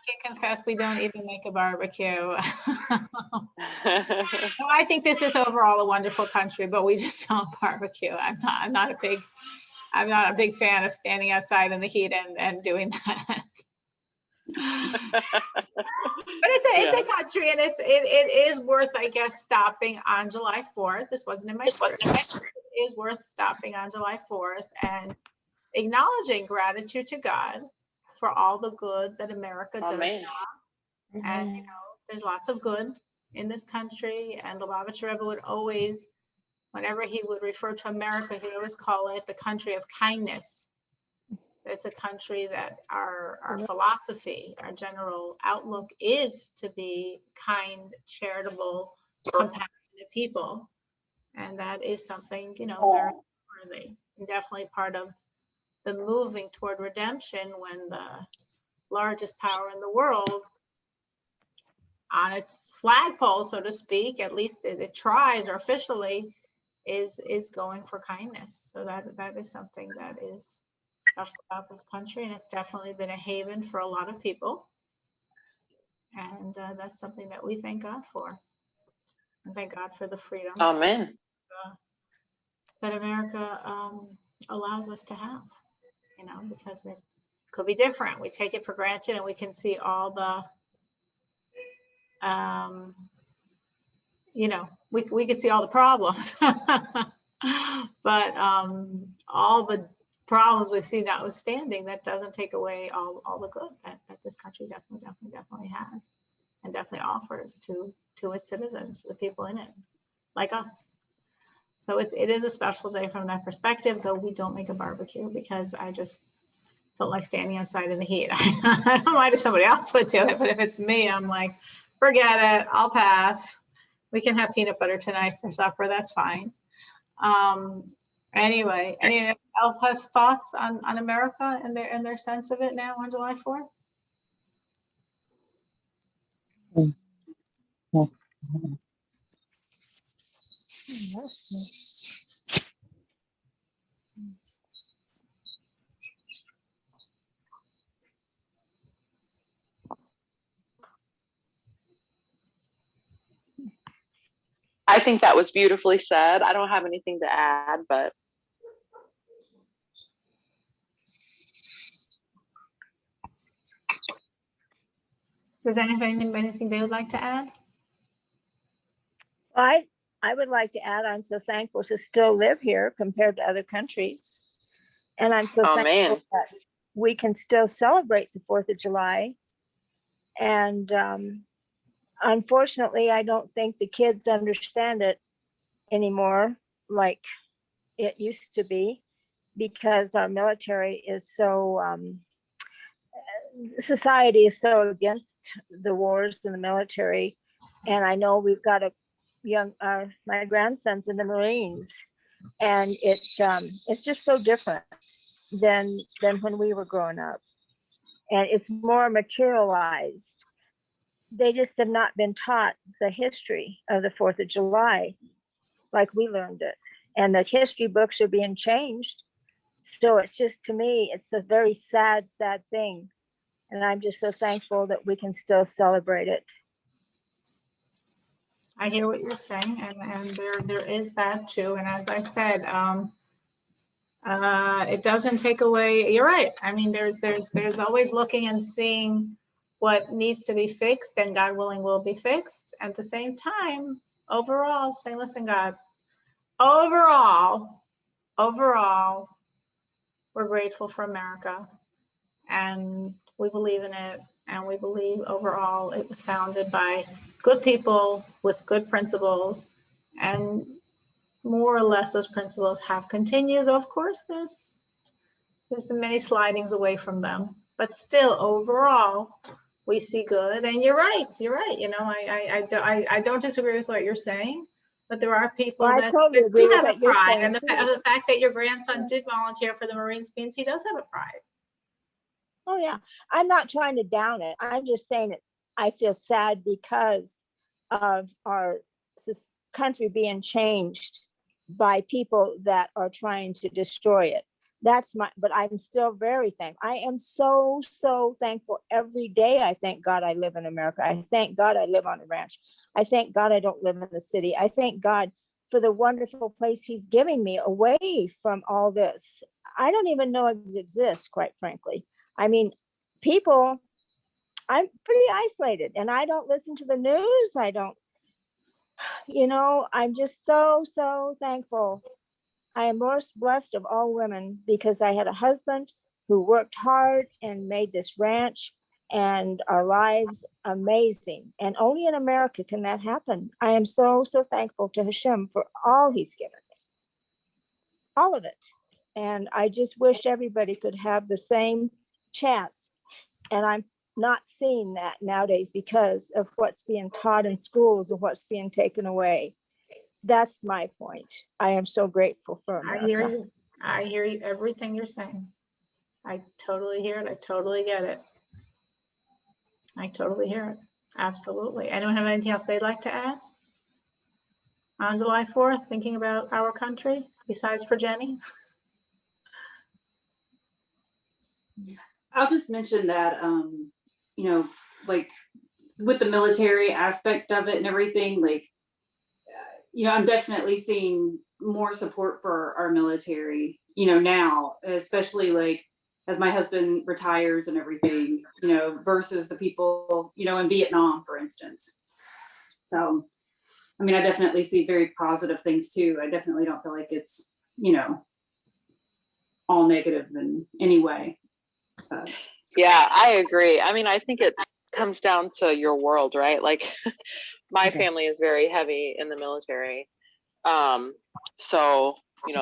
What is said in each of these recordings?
can confess we don't even make a barbecue. No, I think this is overall a wonderful country, but we just don't barbecue. I'm not a big fan of standing outside in the heat and doing that. But it's a country, and it is worth, I guess, stopping on July 4th. This wasn't in my script. It is worth stopping on July 4th and acknowledging gratitude to God for all the good that America does. Amen. And you know, there's lots of good in this country, and the Lubavitcher Rebbe would always, whenever he would refer to America, he would always call it the country of kindness. It's a country that our philosophy, our general outlook is to be kind, charitable, compassionate people. And that is something, you know, very worthy. And definitely part of the moving toward redemption, when the largest power in the world, on its flagpole, so to speak, at least it tries, or officially is going for kindness. So that is something that is special about this country, and it's definitely been a haven for a lot of people. And that's something that we thank God for. And thank God for the freedom Amen. that America allows us to have, you know, because it could be different. We take it for granted, and we can see all the, you know, we could see all the problems, but all the problems we see notwithstanding, that doesn't take away all the good that this country definitely has, and definitely offers to its citizens, the people in it, like us. So it is a special day from that perspective, though we don't make a barbecue because I just don't like standing outside in the heat. I don't mind if somebody else would do it, but if it's me, I'm like, forget it, I'll pass. We can have peanut butter tonight for supper, that's fine. Anyway, anyone else has thoughts on America and their sense of it now on July 4th? I think that was beautifully said. I don't have anything to add, but Does anything they would like to add? I would like to add, I'm so thankful to still live here compared to other countries. And I'm so thankful that we can still celebrate the 4th of July. And unfortunately, I don't think the kids understand it anymore like it used to be, because our military is so, society is so against the wars in the military. And I know we've got a young, my grandson's in the Marines, and it's just so different than when we were growing up. And it's more materialized. They just have not been taught the history of the 4th of July like we learned it. And the history books are being changed. So it's just, to me, it's a very sad, sad thing. And I'm just so thankful that we can still celebrate it. I hear what you're saying, and there is that too. And as I said, it doesn't take away. You're right. I mean, there's always looking and seeing what needs to be fixed, and God willing will be fixed. At the same time, overall, say, listen, God, overall, we're grateful for America, and we believe in it, and we believe overall it was founded by good people with good principles, and more or less those principles have continued. Though of course there's been many slidings away from them, but still overall we see good. And you're right. You know, I don't disagree with what you're saying, but there are people that totally do have a pride, and the fact that your grandson did volunteer for the Marines means he does have a pride. Oh yeah, I'm not trying to down it. I'm just saying that I feel sad because of our country being changed by people that are trying to destroy it. but I'm still very thankful. I am so, so thankful every day. I thank God I live in America. I thank God I live on a ranch. I thank God I don't live in the city. I thank God for the wonderful place he's giving me away from all this. I don't even know it exists, quite frankly. I mean, people, I'm pretty isolated and I don't listen to the news. I don't, I'm just so, so thankful. I am most blessed of all women because I had a husband who worked hard and made this ranch and our lives amazing. And only in America can that happen. I am so, so thankful to Hashem for all he's given me, all of it. And I just wish everybody could have the same chance. And I'm not seeing that nowadays because of what's being taught in schools and what's being taken away. That's my point. I am so grateful for America. I hear you. I hear you, everything you're saying. I totally hear it. I totally get it. I totally hear it. Absolutely. Anyone have anything else they'd like to add on July 4th, thinking about our country, besides for Jenny? I'll just mention that, like with the military aspect of it and everything, like, I'm definitely seeing more support for our military, now, especially like as my husband retires and everything, versus the people, in Vietnam, for instance. So, I mean, I definitely see very positive things too. I definitely don't feel like it's, all negative in any way. Yeah, I agree. I mean, I think it comes down to your world, right? Like my family is very heavy in the military. So,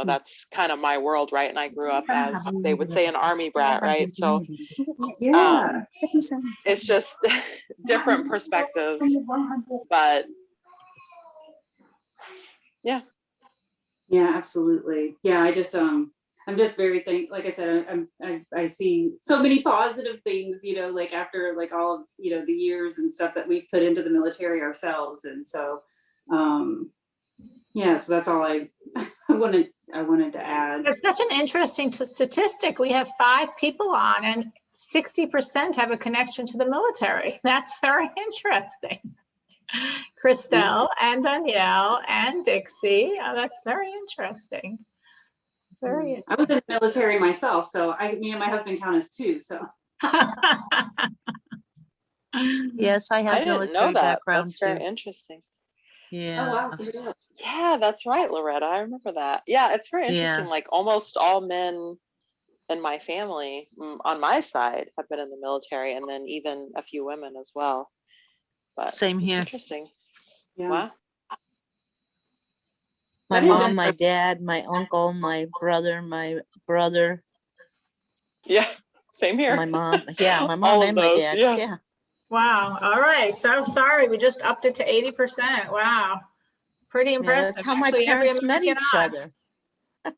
that's kind of my world, right? And I grew up as they would say an army brat, right? So it's just different perspectives, but yeah. Yeah, absolutely. Yeah, I'm just very like I said, I see so many positive things, like after like all of, the years and stuff that we've put into the military ourselves. And so, yeah, so that's all I wanted to add. It's such an interesting statistic. We have 5 people on and 60% have a connection to the military. That's very interesting. Christelle and Danielle and Dixie. Oh, that's very interesting. Very I was in the military myself, so me and my husband count as 2. So yes, I have I didn't know military that. background That's too. very interesting. Yeah. Oh, wow. Yeah, that's right, Loretta. I remember that. Yeah, it's very interesting. Yeah. Like almost all men in my family on my side have been in the military, and then even a few women as well. But same here. Interesting. Yeah. Wow. My mom, my dad, my uncle, my brother. Yeah, same here. My mom. Yeah, my mom All of and my those, dad. yeah. Yeah. Wow. All right. So sorry. We just upped it to 80%. Wow. Pretty Yeah, impressive. that's how my Actually, every parents met American each on. other. I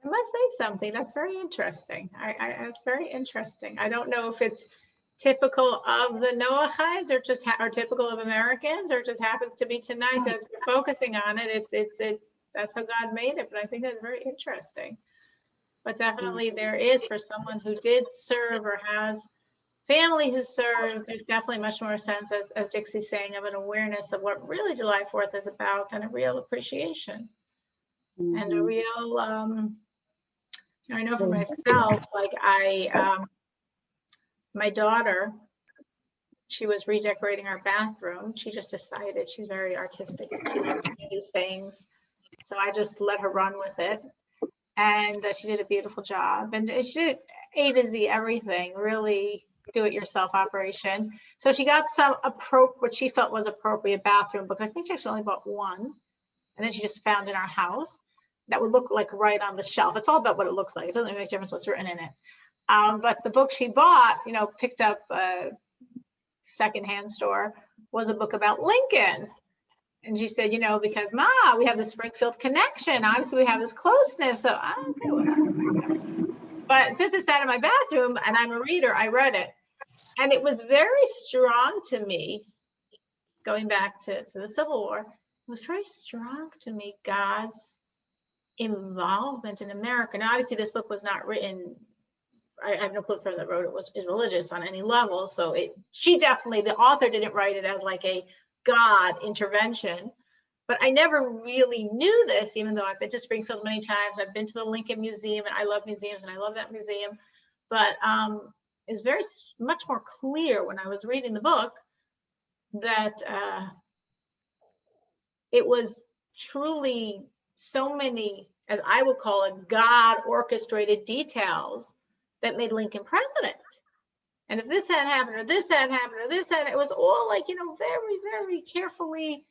must say something. That's very interesting. It's very interesting. I don't know if it's typical of the Noahides or just or typical of Americans, or just happens to be tonight as we're focusing on it. It's that's how God made it. But I think that's very interesting. But definitely there is, for someone who did serve or has family who served, there's definitely much more sense, as Dixie's saying, of an awareness of what really July 4th is about, and a real appreciation and a real I know for myself, like my daughter, she was redecorating our bathroom. She just decided, she's very artistic. She likes to do these things. So I just let her run with it. And she did a beautiful job. And she did A to Z, everything, really do it yourself operation. So she got some what she felt was appropriate bathroom books. I think she actually only bought one. And then she just found in our house that would look like right on the shelf. It's all about what it looks like. It doesn't make a difference what's written in it. But the book she bought, picked up a secondhand store, was a book about Lincoln. And she said, because Ma, we have the Springfield connection. Obviously, we have this closeness. So, okay, whatever. But since it sat in my bathroom and I'm a reader, I read it. And it was very strong to me, going back to the Civil War, it was very strong to me, God's involvement in America. Now, obviously, this book was not written. I have no clue if that wrote it is religious on any level. So she definitely, the author didn't write it as like a God intervention. But I never really knew this, even though I've been to Springfield many times. I've been to the Lincoln Museum, and I love museums, and I love that museum. But it's very much more clear when I was reading the book that it was truly so many, as I would call it, God orchestrated details that made Lincoln president. And if this had happened, or this had happened, or this had, it was all like, very, very carefully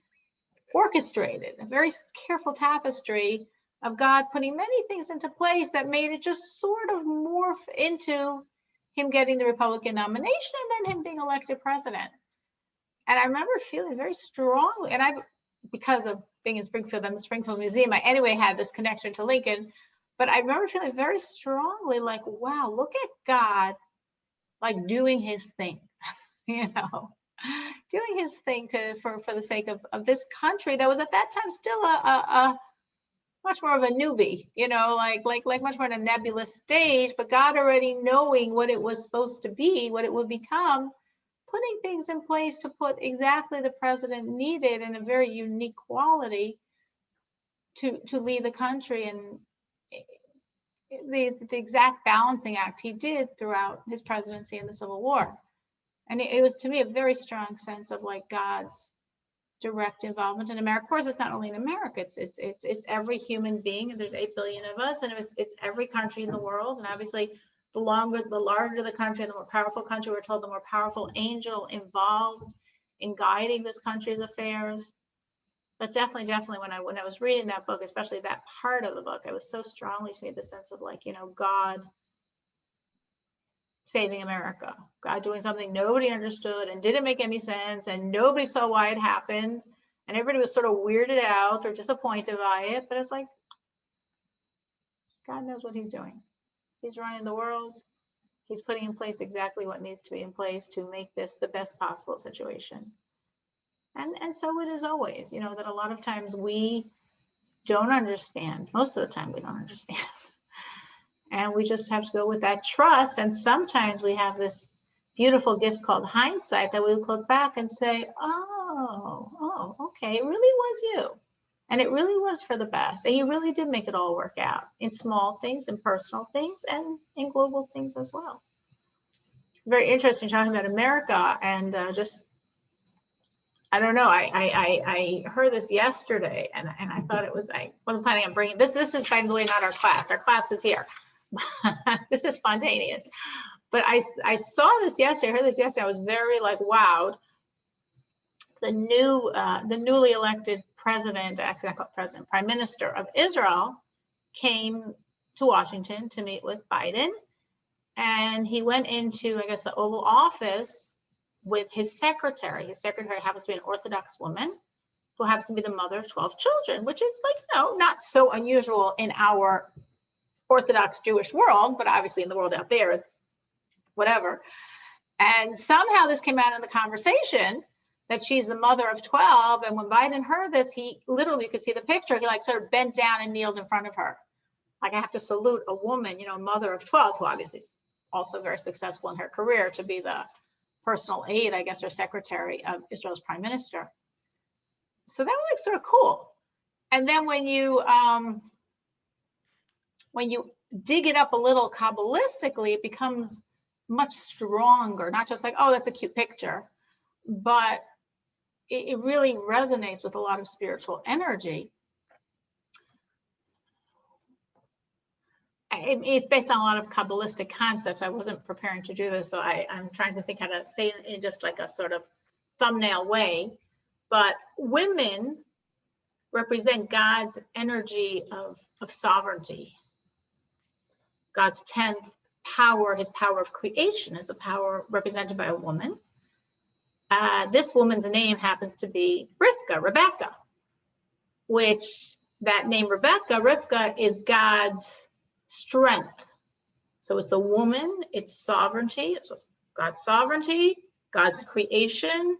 orchestrated, a very careful tapestry of God putting many things into place that made it just sort of morph into him getting the Republican nomination and then him being elected president. And I remember feeling very strongly, and because of being in Springfield and the Springfield Museum, I anyway had this connection to Lincoln, but I remember feeling very strongly like, wow, look at God, like doing his thing, doing his thing for the sake of this country that was at that time still a much more of a newbie, like much more in a nebulous stage, but God already knowing what it was supposed to be, what it would become, putting things in place to put exactly the president needed in a very unique quality to lead the country, and the exact balancing act he did throughout his presidency in the Civil War. And it was, to me, a very strong sense of like God's direct involvement in America. Of course, it's not only in America, it's every human being, and there's 8 billion of us, and it's every country in the world. And obviously, the larger the country, the more powerful country, we're told, the more powerful angel involved in guiding this country's affairs. But definitely when I was reading that book, especially that part of the book, it was so strongly to me the sense of like, God saving America, God doing something nobody understood and didn't make any sense, and nobody saw why it happened, and everybody was sort of weirded out or disappointed by it. But it's like, God knows what he's doing. He's running the world. He's putting in place exactly what needs to be in place to make this the best possible situation. And so it is always, that a lot of times we don't understand. Most of the time we don't understand. And we just have to go with that trust. And sometimes we have this beautiful gift called hindsight that we look back and say, oh, okay, it really was you. And it really was for the best. And you really did make it all work out in small things, in personal things, and in global things as well. Very interesting talking about America, and I don't know. I heard this yesterday, and I thought it was, I wasn't planning on bringing this. This is, by the way, not our class. Our class is here. This is spontaneous. But I saw this yesterday. I heard this yesterday. I was very like wowed. The newly elected president, actually not called president, prime minister of Israel, came to Washington to meet with Biden, and he went into, I guess, the Oval Office with his secretary. His secretary happens to be an Orthodox woman who happens to be the mother of 12 children, which is like, not so unusual in our Orthodox Jewish world, but obviously in the world out there, it's whatever. And somehow this came out in the conversation that she's the mother of 12. And when Biden heard this, he literally, you could see the picture, he like sort of bent down and kneeled in front of her. Like, I have to salute a woman, mother of 12, who obviously is also very successful in her career, to be the personal aide, I guess, or secretary of Israel's prime minister. So that was like sort of cool. And then when you dig it up a little Kabbalistically, it becomes much stronger, not just like, oh, that's a cute picture, but it really resonates with a lot of spiritual energy. It's based on a lot of Kabbalistic concepts. I wasn't preparing to do this, so I'm trying to think how to say it in just like a sort of thumbnail way. But women represent God's energy of sovereignty. God's 10th power, his power of creation, is a power represented by a woman. This woman's name happens to be Rebecca, which that name Rivka is God's strength. So it's a woman, it's sovereignty, it's God's sovereignty, God's creation,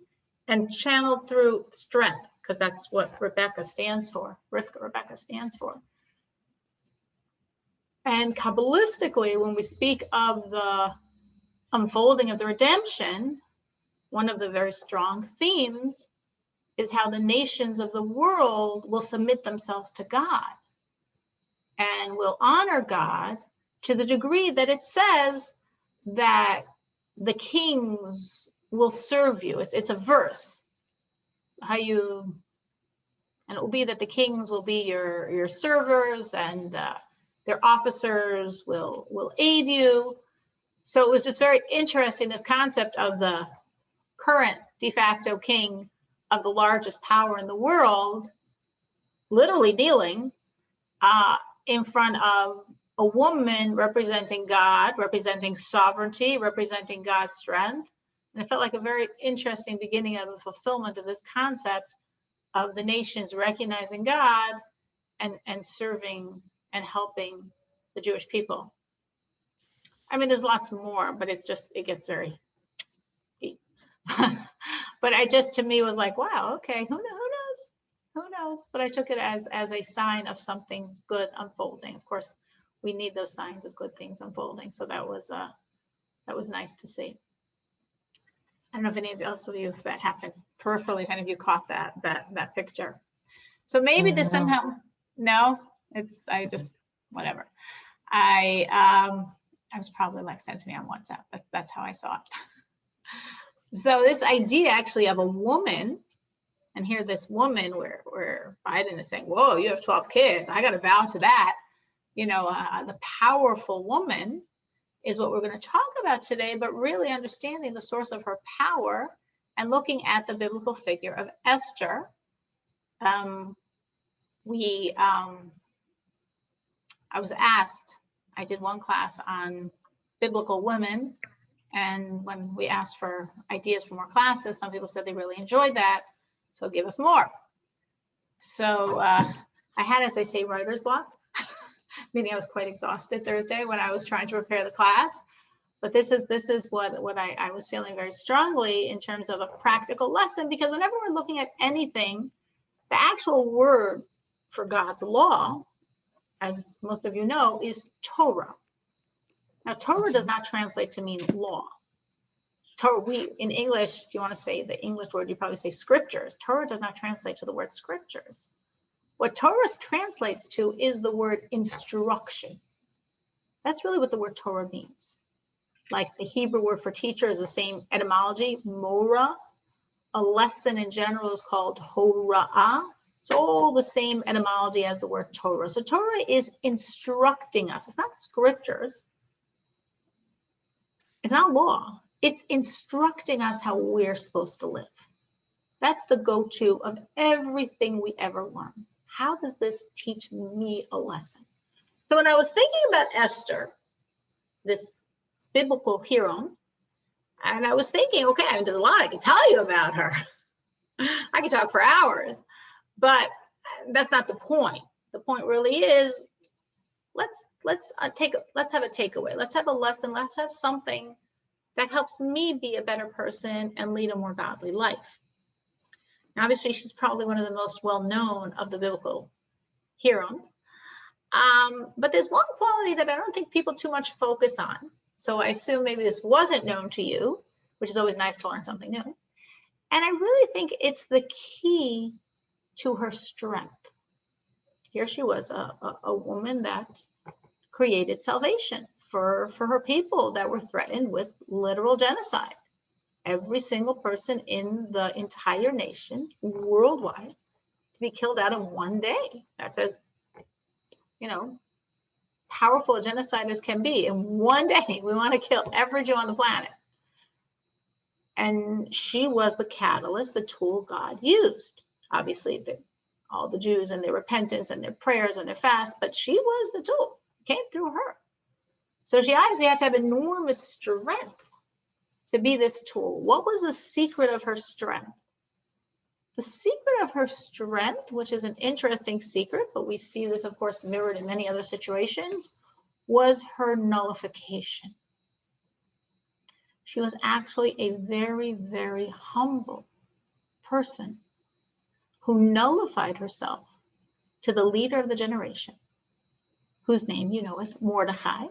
and channeled through strength, because that's what Rebecca stands for. Rebecca stands for. And Kabbalistically, when we speak of the unfolding of the redemption, one of the very strong themes is how the nations of the world will submit themselves to God and will honor God to the degree that it says that the kings will serve you. It's a verse. And it will be that the kings will be your servers, and their officers will aid you. So it was just very interesting, this concept of the current de facto king of the largest power in the world, literally kneeling in front of a woman representing God, representing sovereignty, representing God's strength. And it felt like a very interesting beginning of the fulfillment of this concept of the nations recognizing God and serving and helping the Jewish people. I mean, there's lots more, but it gets very deep. But to me, was like, wow, okay, who knows? But I took it as a sign of something good unfolding. Of course, we need those signs of good things unfolding. So that was nice to see. I don't know if any else of you, if that happened peripherally, if any of you caught that picture. So maybe this somehow, no, whatever. I was probably like sent to me on WhatsApp. That's how I saw it. So this idea actually of a woman, and here this woman where Biden is saying, whoa, you have 12 kids. I got to bow to that. The powerful woman is what we're going to talk about today, but really understanding the source of her power and looking at the biblical figure of Esther. I was asked, I did one class on biblical women, and when we asked for ideas for more classes, some people said they really enjoyed that, so give us more. So I had, as they say, writer's block, meaning I was quite exhausted Thursday when I was trying to prepare the class. But this is what I was feeling very strongly in terms of a practical lesson, because whenever we're looking at anything, the actual word for God's law, as most of you know, is Torah. Now, Torah does not translate to mean law. Torah, in English, if you want to say the English word, you probably say scriptures. Torah does not translate to the word scriptures. What Torah translates to is the word instruction. That's really what the word Torah means. Like the Hebrew word for teacher is the same etymology, mora. A lesson in general is called hora'ah. It's all the same etymology as the word Torah. So Torah is instructing us. It's not scriptures. It's not law. It's instructing us how we're supposed to live. That's the go-to of everything we ever learn. How does this teach me a lesson? So when I was thinking about Esther, this biblical hero, and I was thinking, okay, I mean, there's a lot I can tell you about her. I could talk for hours, but that's not the point. The point really is, let's have a takeaway. Let's have a lesson. Let's have something that helps me be a better person and lead a more godly life. Now, obviously, she's probably one of the most well-known of the biblical heroes. But there's one quality that I don't think people too much focus on. So I assume maybe this wasn't known to you, which is always nice to learn something new. And I really think it's the key to her strength. Here she was, a woman that created salvation for her people that were threatened with literal genocide. Every single person in the entire nation, worldwide, to be killed out in one day. That's as, powerful a genocide as can be. In one day, we want to kill every Jew on the planet. And she was the catalyst, the tool God used. Obviously, all the Jews and their repentance and their prayers and their fast, but she was the tool. It came through her. So she obviously had to have enormous strength to be this tool. What was the secret of her strength? The secret of her strength, which is an interesting secret, but we see this, of course, mirrored in many other situations, was her nullification. She was actually a very, very humble person who nullified herself to the leader of the generation whose name you know is Mordecai.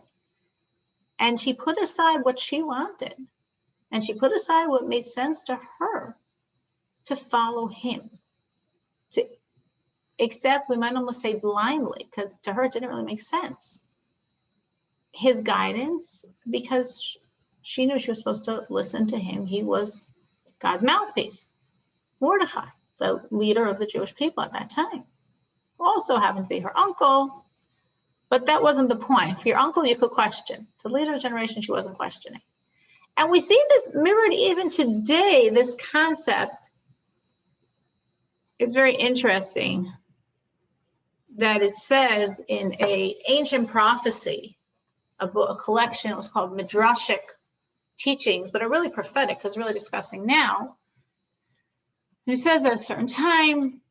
And she put aside what she wanted, and she put aside what made sense to her to follow him, to accept, we might almost say blindly, because to her it didn't really make sense, his guidance, because she knew she was supposed to listen to him. He was God's mouthpiece. Mordecai, the leader of the Jewish people at that time, who also happened to be her uncle, but that wasn't the point. For your uncle, you could question. To the leader of the generation, she wasn't questioning. And we see this mirrored even today. This concept is very interesting, that it says in an ancient prophecy, a collection, it was called Midrashic teachings, but are really prophetic because really discussing now. And it says at a certain time,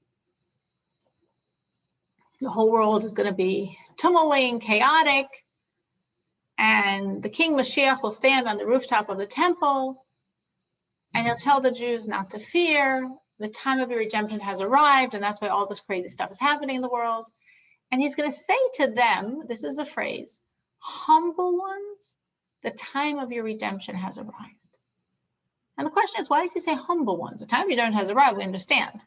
the whole world is going to be tumulty and chaotic, and the King Mashiach will stand on the rooftop of the temple, and he'll tell the Jews not to fear. The time of your redemption has arrived, and that's why all this crazy stuff is happening in the world. And he's going to say to them, this is a phrase, humble ones, the time of your redemption has arrived. And the question is, why does he say humble ones? The time of your redemption has arrived, we understand.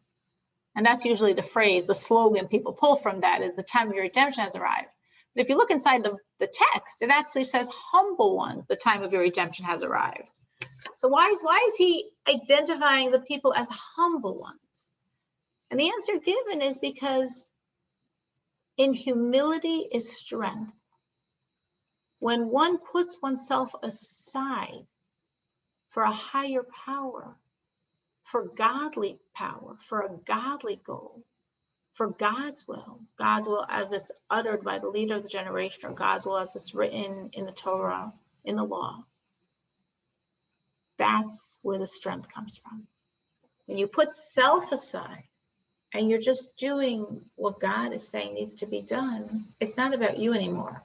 And that's usually the phrase, the slogan people pull from that is the time of your redemption has arrived. But if you look inside the text, it actually says humble ones, the time of your redemption has arrived. So why is he identifying the people as humble ones? And the answer given is because in humility is strength. When one puts oneself aside for a higher power, for godly power, for a godly goal, for God's will as it's uttered by the leader of the generation, or God's will as it's written in the Torah, in the law. That's where the strength comes from. When you put self aside and you're just doing what God is saying needs to be done, it's not about you anymore.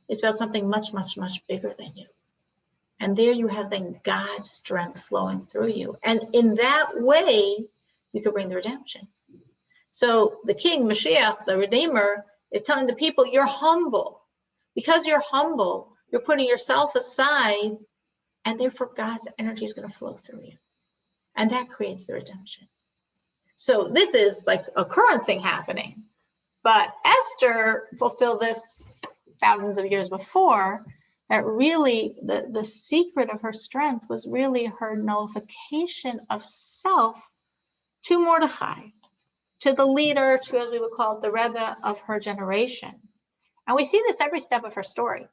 It's about something much, much, much bigger than you. And there you have then God's strength flowing through you. And in that way, you can bring the redemption. So the King, Mashiach, the Redeemer, is telling the people, you're humble. Because you're humble, you're putting yourself aside, and therefore God's energy is going to flow through you. And that creates the redemption. So this is like a current thing happening. But Esther fulfilled this thousands of years before, that really the secret of her strength was really her nullification of self to Mordecai, to the leader, to, as we would call it, the Rebbe of her generation. And we see this every step of her story.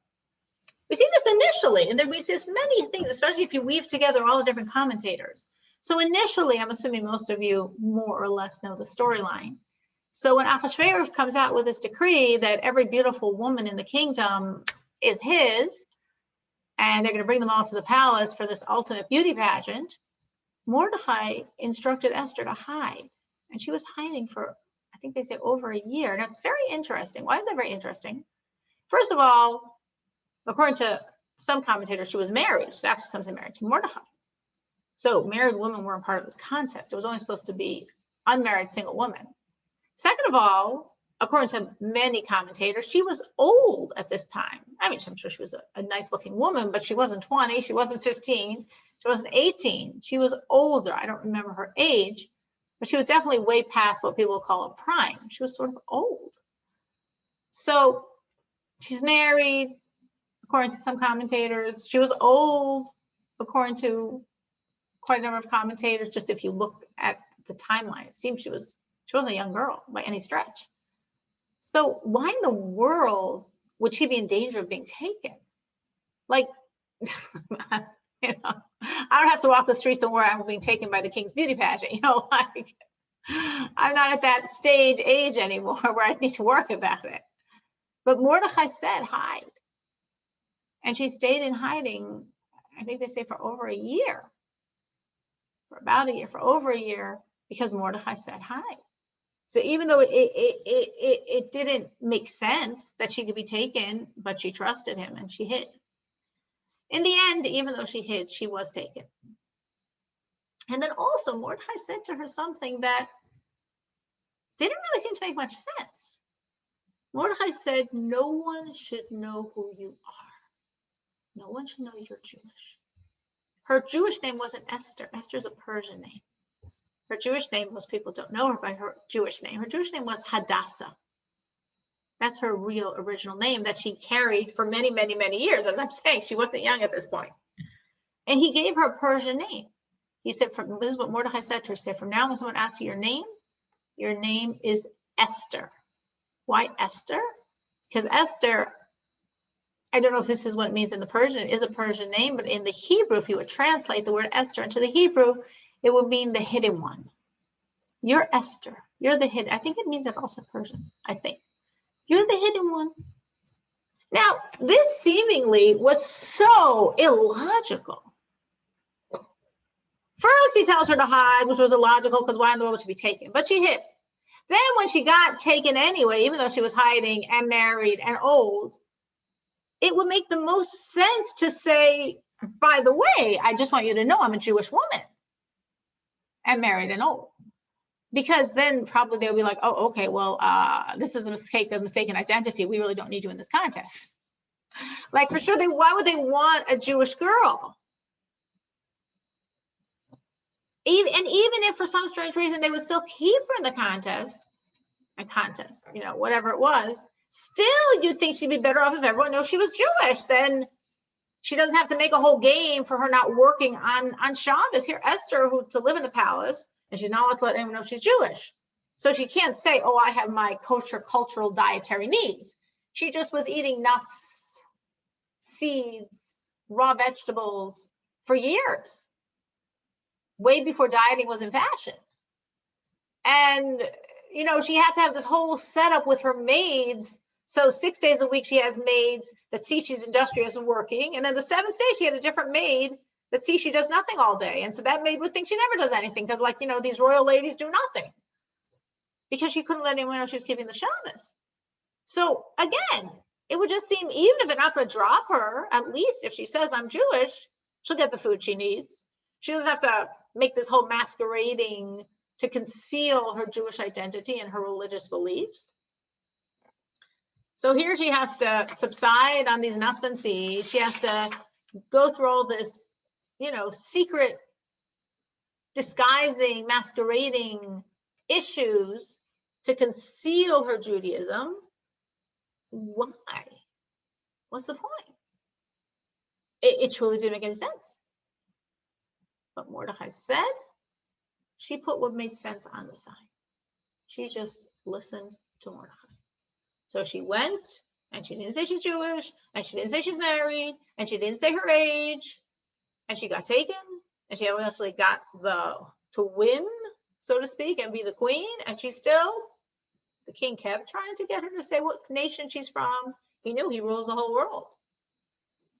We see this initially, and then we see this many things, especially if you weave together all the different commentators. So initially, I'm assuming most of you more or less know the storyline. So when Ahasuerus comes out with this decree that every beautiful woman in the kingdom is his, and they're going to bring them all to the palace for this ultimate beauty pageant, Mordecai instructed Esther to hide. And she was hiding for, I think they say, over a year. Now, it's very interesting. Why is that very interesting? First of all, according to some commentators, she was married. She actually somebody married to Mordecai. So married women weren't part of this contest. It was only supposed to be unmarried single women. Second of all, according to many commentators, she was old at this time. I mean, I'm sure she was a nice looking woman, but she wasn't 20, she wasn't 15, she wasn't 18. She was older. I don't remember her age, but she was definitely way past what people call a prime. She was sort of old. So she's married, according to some commentators. She was old, according to quite a number of commentators. Just if you look at the timeline, it seems she wasn't a young girl by any stretch. So why in the world would she be in danger of being taken? Like, I don't have to walk the streets and where I'm being taken by the king's beauty pageant. Like, I'm not at that age anymore where I need to worry about it. But Mordecai said, hide. And she stayed in hiding, I think they say for over a year, for about a year, for over a year, because Mordecai said, hide. So even though it didn't make sense that she could be taken, but she trusted him and she hid. In the end, even though she hid, she was taken. And then also Mordecai said to her something that didn't really seem to make much sense. Mordecai said, no one should know who you are. No one should know you're Jewish. Her Jewish name wasn't Esther. Esther's a Persian name. Her Jewish name, most people don't know her by her Jewish name. Her Jewish name was Hadassah. That's her real original name that she carried for many, many, many years. As I'm saying, she wasn't young at this point. And he gave her a Persian name. He said, this is what Mordecai said to her. He said, from now on, when someone asks you your name is Esther. Why Esther? Because Esther, I don't know if this is what it means in the Persian. It is a Persian name, but in the Hebrew, if you would translate the word Esther into the Hebrew, it would mean the hidden one. You're Esther. You're the hidden. I think it means that also Persian, I think. You're the hidden one. Now, this seemingly was so illogical. First, he tells her to hide, which was illogical because why in the world would she be taken? But she hid. Then when she got taken anyway, even though she was hiding and married and old, it would make the most sense to say, by the way, I just want you to know I'm a Jewish woman and married and old. Because then probably they'll be like, oh, okay, well, this is a mistaken identity. We really don't need you in this contest. Like for sure, why would they want a Jewish girl? Even if for some strange reason they would still keep her in the contest, whatever it was, still you'd think she'd be better off if everyone knows she was Jewish. Then she doesn't have to make a whole game for her not working on Shabbos. Here, Esther, who to live in the palace, and she's not allowed to let anyone know she's Jewish. So she can't say, oh, I have my kosher cultural dietary needs. She just was eating nuts, seeds, raw vegetables for years, way before dieting was in fashion. And, she had to have this whole setup with her maids. So 6 days a week, she has maids that see she's industrious and working. And then the 7th day, she had a different maid that see she does nothing all day. And so that maid would think she never does anything because these royal ladies do nothing because she couldn't let anyone know she was keeping the Shabbos. So again, it would just seem, even if they're not going to drop her, at least if she says I'm Jewish, she'll get the food she needs. She doesn't have to make this whole masquerading to conceal her Jewish identity and her religious beliefs. So here she has to subside on these nuts and seeds. She has to go through all this, secret disguising, masquerading issues to conceal her Judaism. Why? What's the point? It truly didn't make any sense. But Mordecai said, she put what made sense on the side. She just listened to Mordecai. So she went, and she didn't say she's Jewish, and she didn't say she's married, and she didn't say her age, and she got taken, and she eventually got to win, so to speak, and be the queen, and the king kept trying to get her to say what nation she's from. He knew he rules the whole world.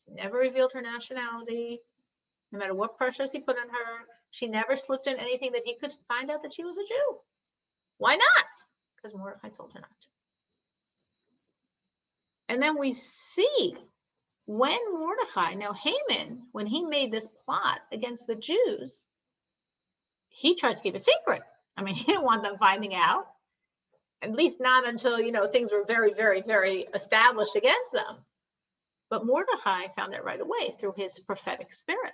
She never revealed her nationality, no matter what pressures he put on her. She never slipped in anything that he could find out that she was a Jew. Why not? Because Mordecai told her not to. And then we see when Haman, when he made this plot against the Jews, he tried to keep it secret. He didn't want them finding out, at least not until, things were very, very, very established against them. But Mordecai found it right away through his prophetic spirit.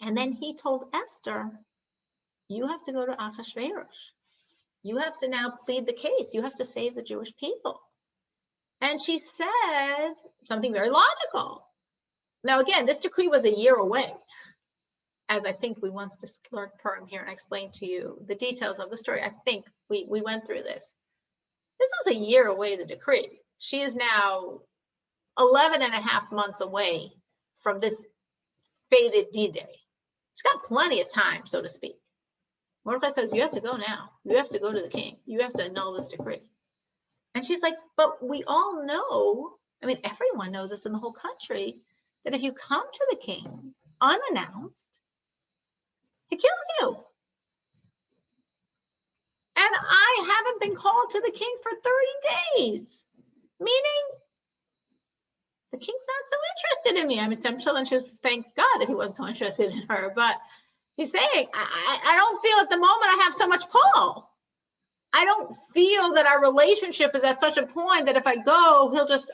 And then he told Esther, you have to go to Ahasuerus. You have to now plead the case. You have to save the Jewish people. And she said something very logical. Now, again, this decree was a year away, as I think we once learned Purim here and explained to you the details of the story. I think we went through this. This was a year away, the decree. She is now 11 and a half months away from this fated D-Day. She's got plenty of time, so to speak. Mordecai says, you have to go now. You have to go to the king. You have to annul this decree. And she's like, but we all know, everyone knows this in the whole country, that if you come to the king unannounced, he kills you. And I haven't been called to the king for 30 days, meaning the king's not so interested in me. I'm chilling. She was, thank God that he wasn't so interested in her. But she's saying, I don't feel at the moment I have so much pull. I don't feel that our relationship is at such a point that if I go, he'll just,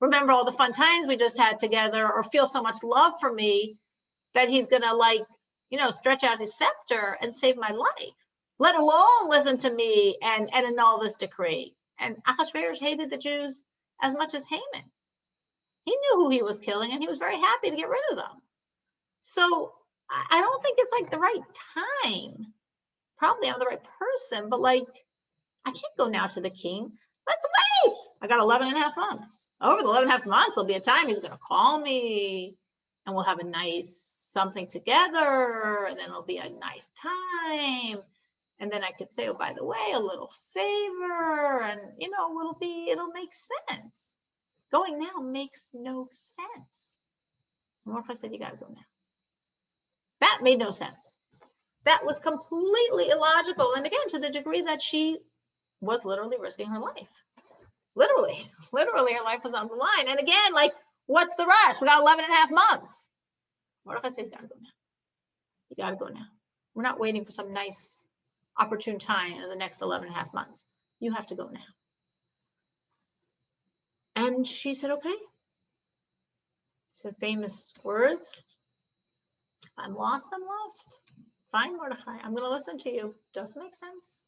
remember all the fun times we just had together, or feel so much love for me that he's gonna, like, stretch out his scepter and save my life, let alone listen to me and annul this decree. And Ahasuerus hated the Jews as much as Haman. He knew who he was killing, and he was very happy to get rid of them. So I don't think it's like the right time. Probably I'm the right person, but like, I can't go now to the king. Let's wait. I got 11 and a half months. Over the 11 and a half months, there'll be a time he's going to call me, and we'll have a nice something together, and then it'll be a nice time. And then I could say, oh, by the way, a little favor, and it'll make sense. Going now makes no sense. And what if I said, you got to go now? That made no sense. That was completely illogical. And again, to the degree that she was literally risking her life. Literally, her life was on the line. And again, like, what's the rush? We got 11 and a half months. What if I say, you gotta go now? You gotta go now. We're not waiting for some nice opportune time in the next 11 and a half months. You have to go now. And she said, okay. It's a famous word. If I'm lost, I'm lost. Fine, Mordecai, I'm going to listen to you. Doesn't make sense.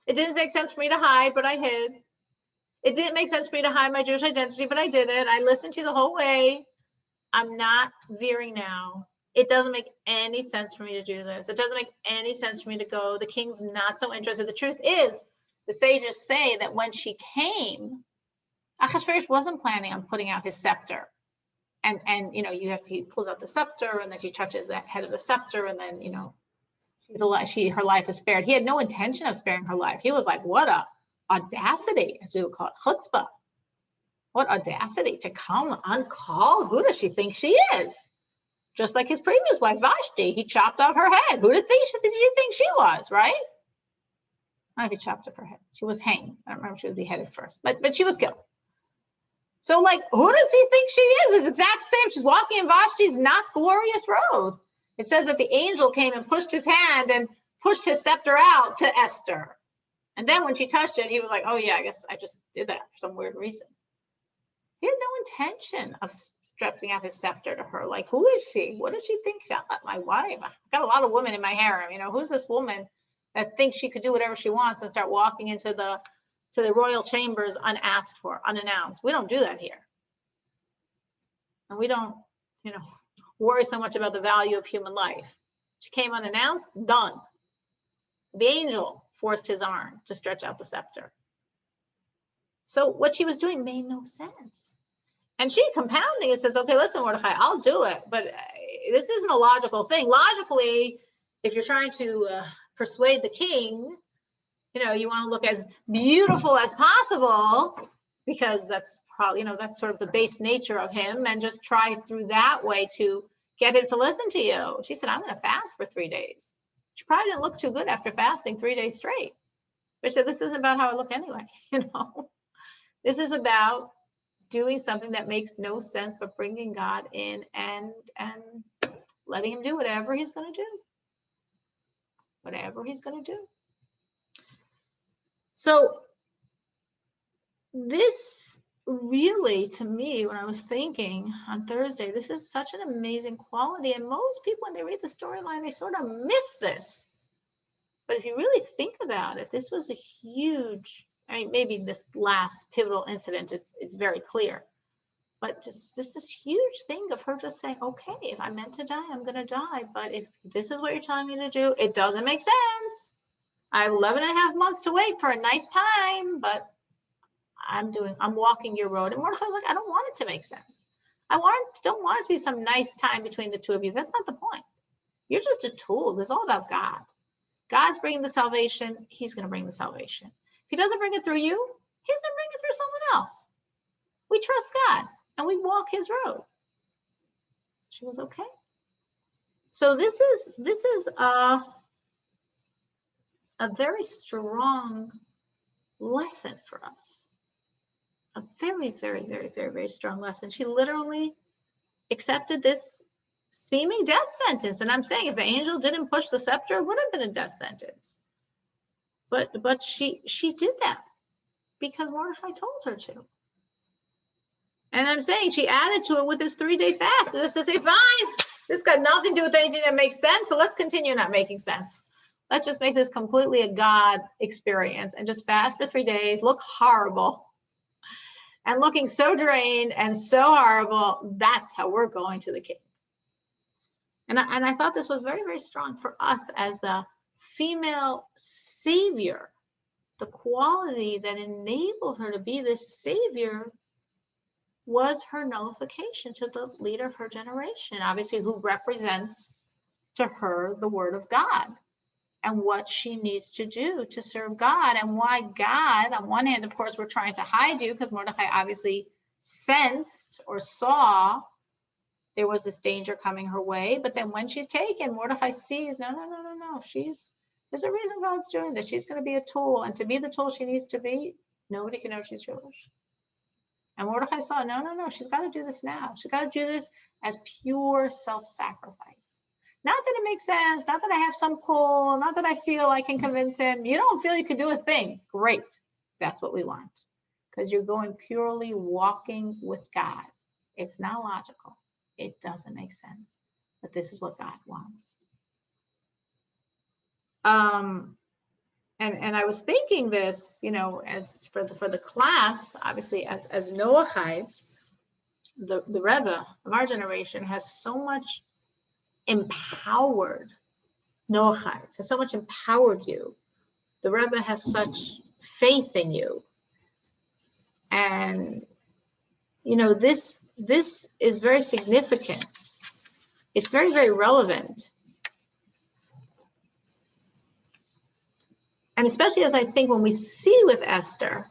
It didn't make sense for me to hide, but I hid. It didn't make sense for me to hide my Jewish identity, but I did it. I listened to you the whole way. I'm not veering now. It doesn't make any sense for me to do this. It doesn't make any sense for me to go. The king's not so interested. The truth is, the sages say that when she came, Ahasuerus wasn't planning on putting out his scepter. And he pulls out the scepter, and then she touches the head of the scepter, and then, her life is spared. He had no intention of sparing her life. He was like, what a audacity, as we would call it, chutzpah. What audacity to come uncalled. Who does she think she is? Just like his previous wife, Vashti, he chopped off her head. Who did you think she was, right? I don't know if he chopped off her head. She was hanged. I don't remember if she was beheaded first, but she was killed. So, like, who does he think she is? It's exact same. She's walking in Vashti's not glorious road. It says that the angel came and pushed his hand and pushed his scepter out to Esther. And then when she touched it, he was like, oh yeah, I guess I just did that for some weird reason. He had no intention of stretching out his scepter to her. Like, who is she? What did she think? My wife. I've got a lot of women in my harem. Who's this woman that thinks she could do whatever she wants and start walking into the royal chambers unasked for, unannounced? We don't do that here. And we don't, worry so much about the value of human life. She came unannounced, done. The angel forced his arm to stretch out the scepter. So what she was doing made no sense. And she, compounding it, says, okay, listen, Mordecai, I'll do it, but this isn't a logical thing. Logically, if you're trying to persuade the king, you want to look as beautiful as possible, because that's probably, that's sort of the base nature of him, and just try through that way to get him to listen to you. She said, I'm going to fast for 3 days. She probably didn't look too good after fasting 3 days straight. But she said, this isn't about how I look anyway. This is about doing something that makes no sense, but bringing God in and letting him do whatever he's going to do. Whatever he's going to do. So this really, to me, when I was thinking on Thursday, this is such an amazing quality. And most people, when they read the storyline, they sort of miss this. But if you really think about it, this was a huge, maybe this last pivotal incident, it's very clear. But just this huge thing of her just saying, okay, if I'm meant to die, I'm going to die. But if this is what you're telling me to do, it doesn't make sense. I have 11 and a half months to wait for a nice time, but I'm walking your road. And Mordecai's like, I don't want it to make sense. Don't want it to be some nice time between the two of you. That's not the point. You're just a tool. This is all about God. God's bringing the salvation. He's going to bring the salvation. If he doesn't bring it through you, he's going to bring it through someone else. We trust God and we walk his road. She was okay. So this is a very strong lesson for us. A very, very, very, very, very strong lesson. She literally accepted this seeming death sentence. And I'm saying if the angel didn't push the scepter, it would have been a death sentence. But she did that because Mordecai told her to. And I'm saying she added to it with this 3-day fast, just to say, fine, this got nothing to do with anything that makes sense. So let's continue not making sense. Let's just make this completely a God experience and just fast for 3 days, look horrible. And looking so drained and so horrible, that's how we're going to the king. And I thought this was very, very strong for us as the female savior. The quality that enabled her to be this savior was her nullification to the leader of her generation, obviously, who represents to her the word of God and what she needs to do to serve God, and why God, on one hand, of course, we're trying to hide you because Mordecai obviously sensed or saw there was this danger coming her way. But then when she's taken, Mordecai sees, no, there's a reason God's doing this. She's going to be a tool, and to be the tool she needs to be, nobody can know she's Jewish. And Mordecai saw, no, she's got to do this now. She's got to do this as pure self-sacrifice. Not that it makes sense, not that I have some pull, not that I feel I can convince him. You don't feel you can do a thing. Great. That's what we want. Because you're going purely walking with God. It's not logical. It doesn't make sense. But this is what God wants. And I was thinking this, as for the class, obviously as Noahides, the Rebbe of our generation has so much empowered Noahides, has so much empowered you. The Rebbe has such faith in you. And, this is very significant. It's very, very relevant. And especially as I think when we see with Esther,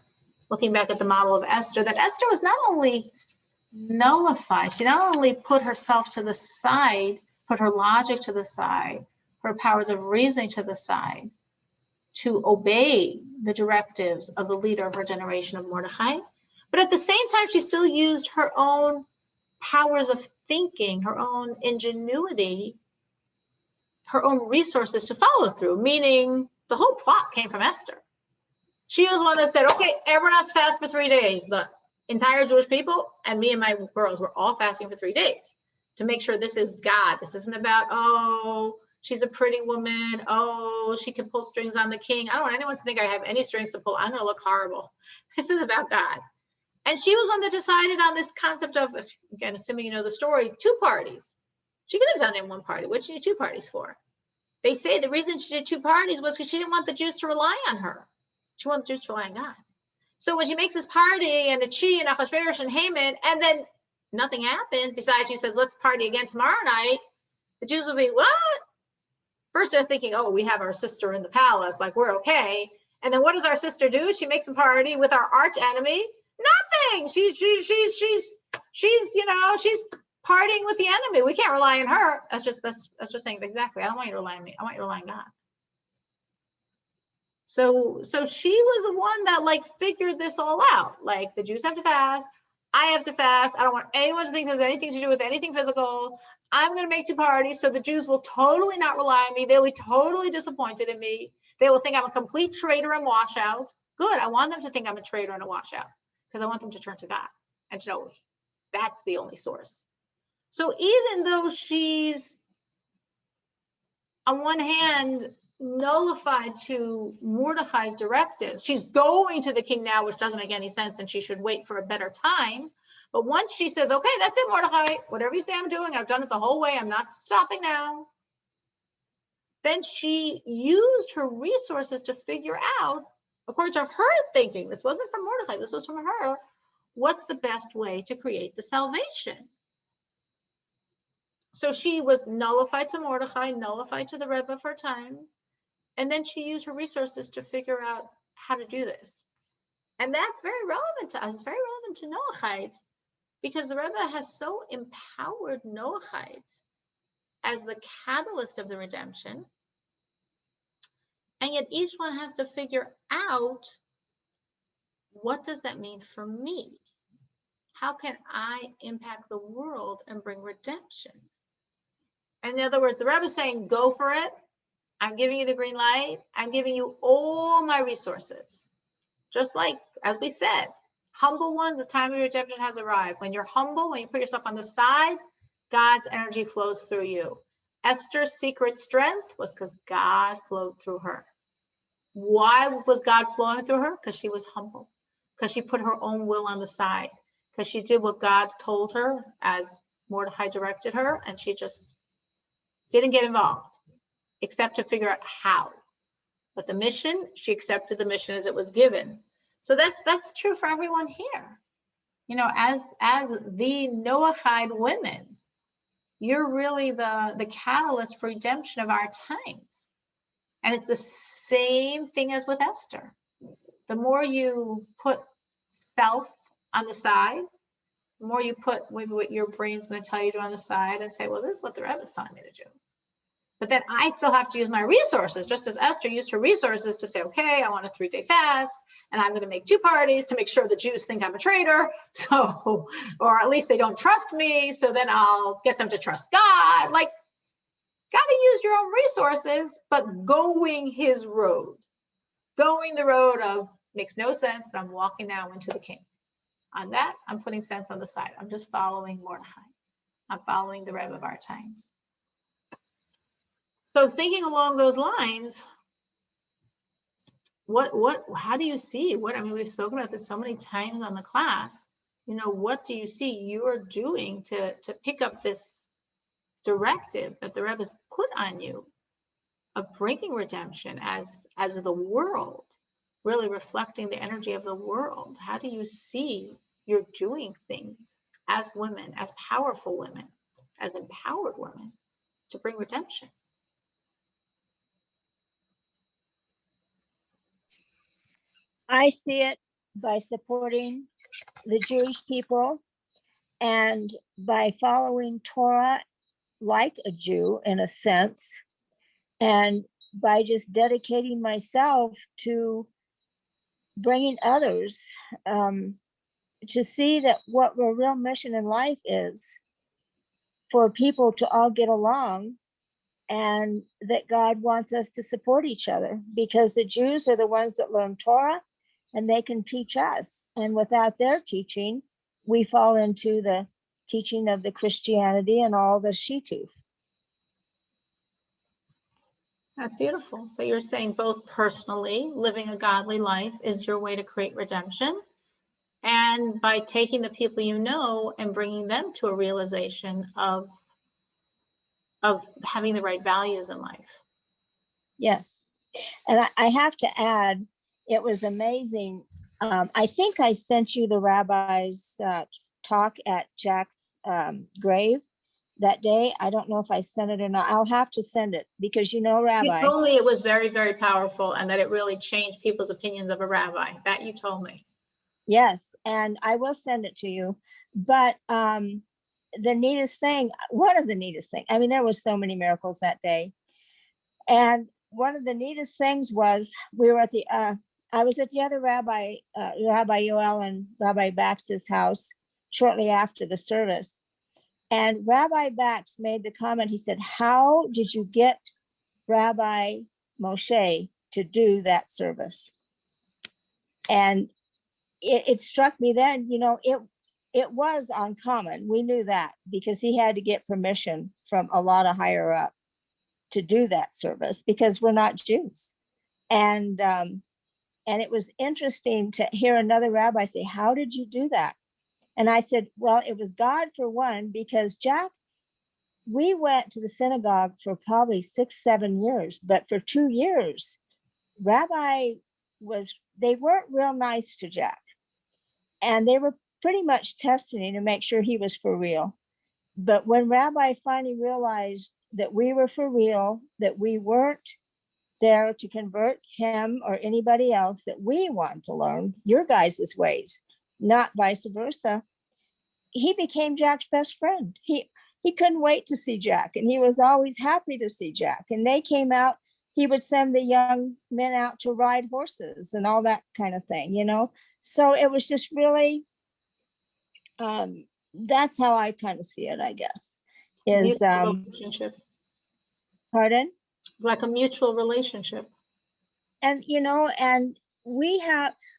looking back at the model of Esther, that Esther was not only nullified, she not only put herself to the side, put her logic to the side, her powers of reasoning to the side, to obey the directives of the leader of her generation of Mordecai, but at the same time, she still used her own powers of thinking, her own ingenuity, her own resources to follow through, meaning the whole plot came from Esther. She was one that said, okay, everyone has to fast for 3 days. The entire Jewish people and me and my girls were all fasting for 3 days to make sure this is God. This isn't about, oh, she's a pretty woman. Oh, she can pull strings on the king. I don't want anyone to think I have any strings to pull. I'm going to look horrible. This is about God. And she was one that decided on this concept of, again, assuming you know the story, 2 parties. She could have done it in 1 party. What did she need 2 parties for? They say the reason she did 2 parties was because she didn't want the Jews to rely on her. She wanted the Jews to rely on God. So when she makes this party and it's she and Achashverosh and Haman, and then nothing happens, besides she says, let's party again tomorrow night, the Jews will be, what? First they're thinking, oh, we have our sister in the palace, like we're okay. And then what does our sister do? She makes a party with our arch enemy. Nothing. She's partying with the enemy. We can't rely on her. That's just saying exactly. I don't want you to rely on me. I want you to rely on God. So she was the one that figured this all out. Like, the Jews have to fast. I have to fast. I don't want anyone to think there's anything to do with anything physical. I'm going to make 2 parties so the Jews will totally not rely on me. They'll be totally disappointed in me. They will think I'm a complete traitor and washout. Good. I want them to think I'm a traitor and a washout because I want them to turn to God and to know that's the only source. So even though she's, on one hand, nullified to Mordecai's directive, she's going to the king now, which doesn't make any sense, and she should wait for a better time. But once she says, okay, that's it, Mordecai, whatever you say I'm doing, I've done it the whole way, I'm not stopping now. Then she used her resources to figure out, according to her thinking, this wasn't from Mordecai, this was from her, what's the best way to create the salvation? So she was nullified to Mordecai, nullified to the Rebbe of her times, and then she used her resources to figure out how to do this. And that's very relevant to us. It's very relevant to Noahides, because the Rebbe has so empowered Noahides as the catalyst of the redemption. And yet each one has to figure out, what does that mean for me? How can I impact the world and bring redemption? In other words, the Rebbe is saying, go for it. I'm giving you the green light. I'm giving you all my resources. Just like, as we said, humble ones, the time of your redemption has arrived. When you're humble, when you put yourself on the side, God's energy flows through you. Esther's secret strength was because God flowed through her. Why was God flowing through her? Because she was humble, because she put her own will on the side, because she did what God told her as Mordecai directed her, and she just didn't get involved, except to figure out how. But the mission, she accepted the mission as it was given. So that's true for everyone here. You know, as the Noahide women, you're really the catalyst for redemption of our times. And it's the same thing as with Esther. The more you put self on the side, the more you put maybe what your brain's going to tell you to on the side and say, well, this is what the Rebbe is telling me to do. But then I still have to use my resources, just as Esther used her resources to say, okay, I want a 3-day fast, and I'm going to make 2 parties to make sure the Jews think I'm a traitor. So, or at least they don't trust me. So then I'll get them to trust God. Like, got to use your own resources, but going his road, going the road of makes no sense, but I'm walking now into the king. On that, I'm putting sense on the side. I'm just following Mordechai. I'm following the Rebbe of our times. So thinking along those lines, how do you see I mean, we've spoken about this so many times on the class, you know, what do you see you're doing to pick up this directive that the Rebbe has put on you of bringing redemption as the world, really reflecting the energy of the world? How do you see you're doing things as women, as powerful women, as empowered women to bring redemption? I see it by supporting the Jewish people and by following Torah like a Jew in a sense, and by just dedicating myself to bringing others to see that what our real mission in life is for people to all get along, and that God wants us to support each other, because the Jews are the ones that learn Torah and they can teach us. And without their teaching, we fall into the teaching of the Christianity and all the Shituf. That's beautiful. So you're saying both personally, living a godly life is your way to create redemption, and by taking the people you know and bringing them to a realization of having the right values in life. Yes. And I have to add, it was amazing. I think I sent you the rabbi's talk at Jack's grave that day. I don't know if I sent it or not. I'll have to send it, because, you know, Rabbi. You told me it was very, very powerful and that it really changed people's opinions of a rabbi. That you told me. Yes, and I will send it to you. But the neatest thing, one of the neatest things, I mean, there were so many miracles that day. And one of the neatest things was we were at the, I was at the other Rabbi Yoel and Rabbi Bax's house shortly after the service. And Rabbi Bax made the comment, he said, how did you get Rabbi Moshe to do that service? And it struck me then, you know, it was uncommon. We knew that because he had to get permission from a lot of higher up to do that service, because we're not Jews. And it was interesting to hear another rabbi say, how did you do that? And I said, well, it was God for one, because Jack, we went to the synagogue for probably 6-7 years, but for 2 years, they weren't real nice to Jack. And they were pretty much testing him to make sure he was for real. But when Rabbi finally realized that we were for real, that we weren't there to convert him or anybody else, that we want to learn your guys' ways, not vice versa, he became Jack's best friend. He couldn't wait to see Jack, and he was always happy to see Jack. And they came out, he would send the young men out to ride horses and all that kind of thing, you know? So it was just really, that's how I kind of see it, I guess, is, Relationship. pardon? It's like a mutual relationship. And, you know, and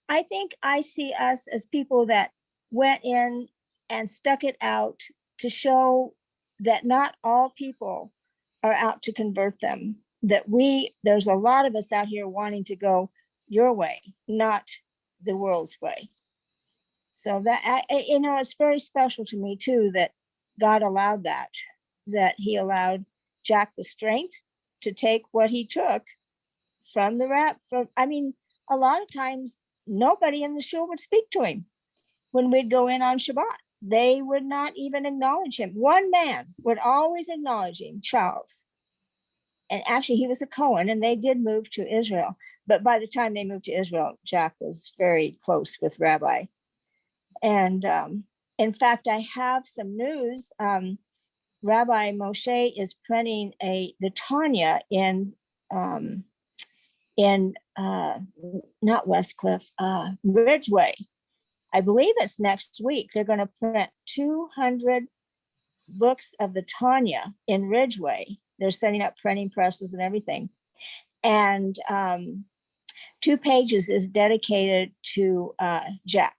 I think I see us as people that went in and stuck it out to show that not all people are out to convert them. That there's a lot of us out here wanting to go your way, not the world's way. So that, you know, it's very special to me too, that God allowed that he allowed Jack the strength to take what he took from I mean, a lot of times nobody in the shul would speak to him when we'd go in on Shabbat. They would not even acknowledge him. One man would always acknowledge him, Charles. And actually, he was a Cohen, and they did move to Israel. But by the time they moved to Israel, Jack was very close with Rabbi. And in fact, I have some news. Rabbi Moshe is printing the Tanya in not Westcliff, Ridgeway. I believe it's next week. They're going to print 200 books of the Tanya in Ridgeway. They're setting up printing presses and everything. And 2 pages is dedicated to Jack.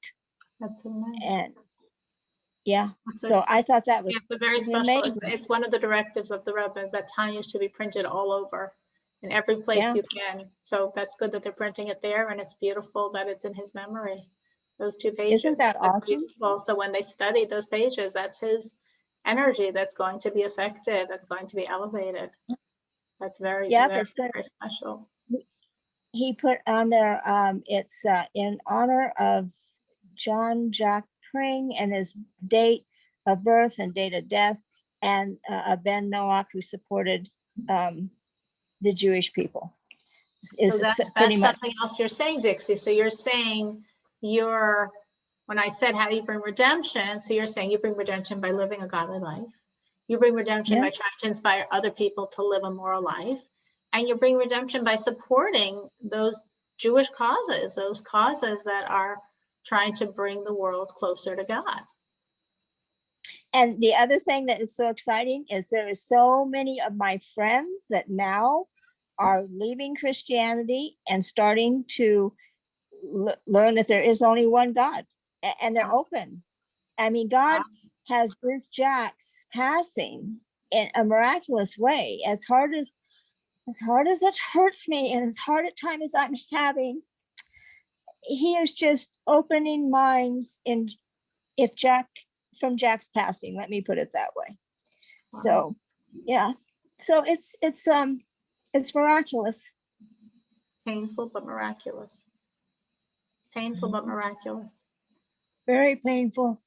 That's so nice. And yeah, so I thought that was it's a very special. amazing. It's one of the directives of the rabbis that Tanya should be printed all over, in every place you can. So that's good that they're printing it there, and it's beautiful that it's in his memory. Those 2 pages. Isn't that awesome? Beautiful. So when they study those pages, that's his energy that's going to be affected, that's going to be elevated. That's very, very special. He put on there, it's in honor of John Jack Pring and his date of birth and date of death, and Ben Noach, who supported the Jewish people. So that's something else you're saying, Dixie. So you're saying when I said, how do you bring redemption? So you're saying you bring redemption by living a godly life. You bring redemption by trying to inspire other people to live a moral life. And you bring redemption by supporting those Jewish causes, those causes that are trying to bring the world closer to God. And the other thing that is so exciting is there are so many of my friends that now are leaving Christianity and starting to learn that there is only one God, and they're open. I mean, God has this Jack's passing in a miraculous way. As hard as it hurts me, and as hard a time as I'm having, he is just opening minds from Jack's passing. Let me put it that way. Wow. So, yeah. So it's miraculous. Painful but miraculous. Painful but miraculous. Very painful.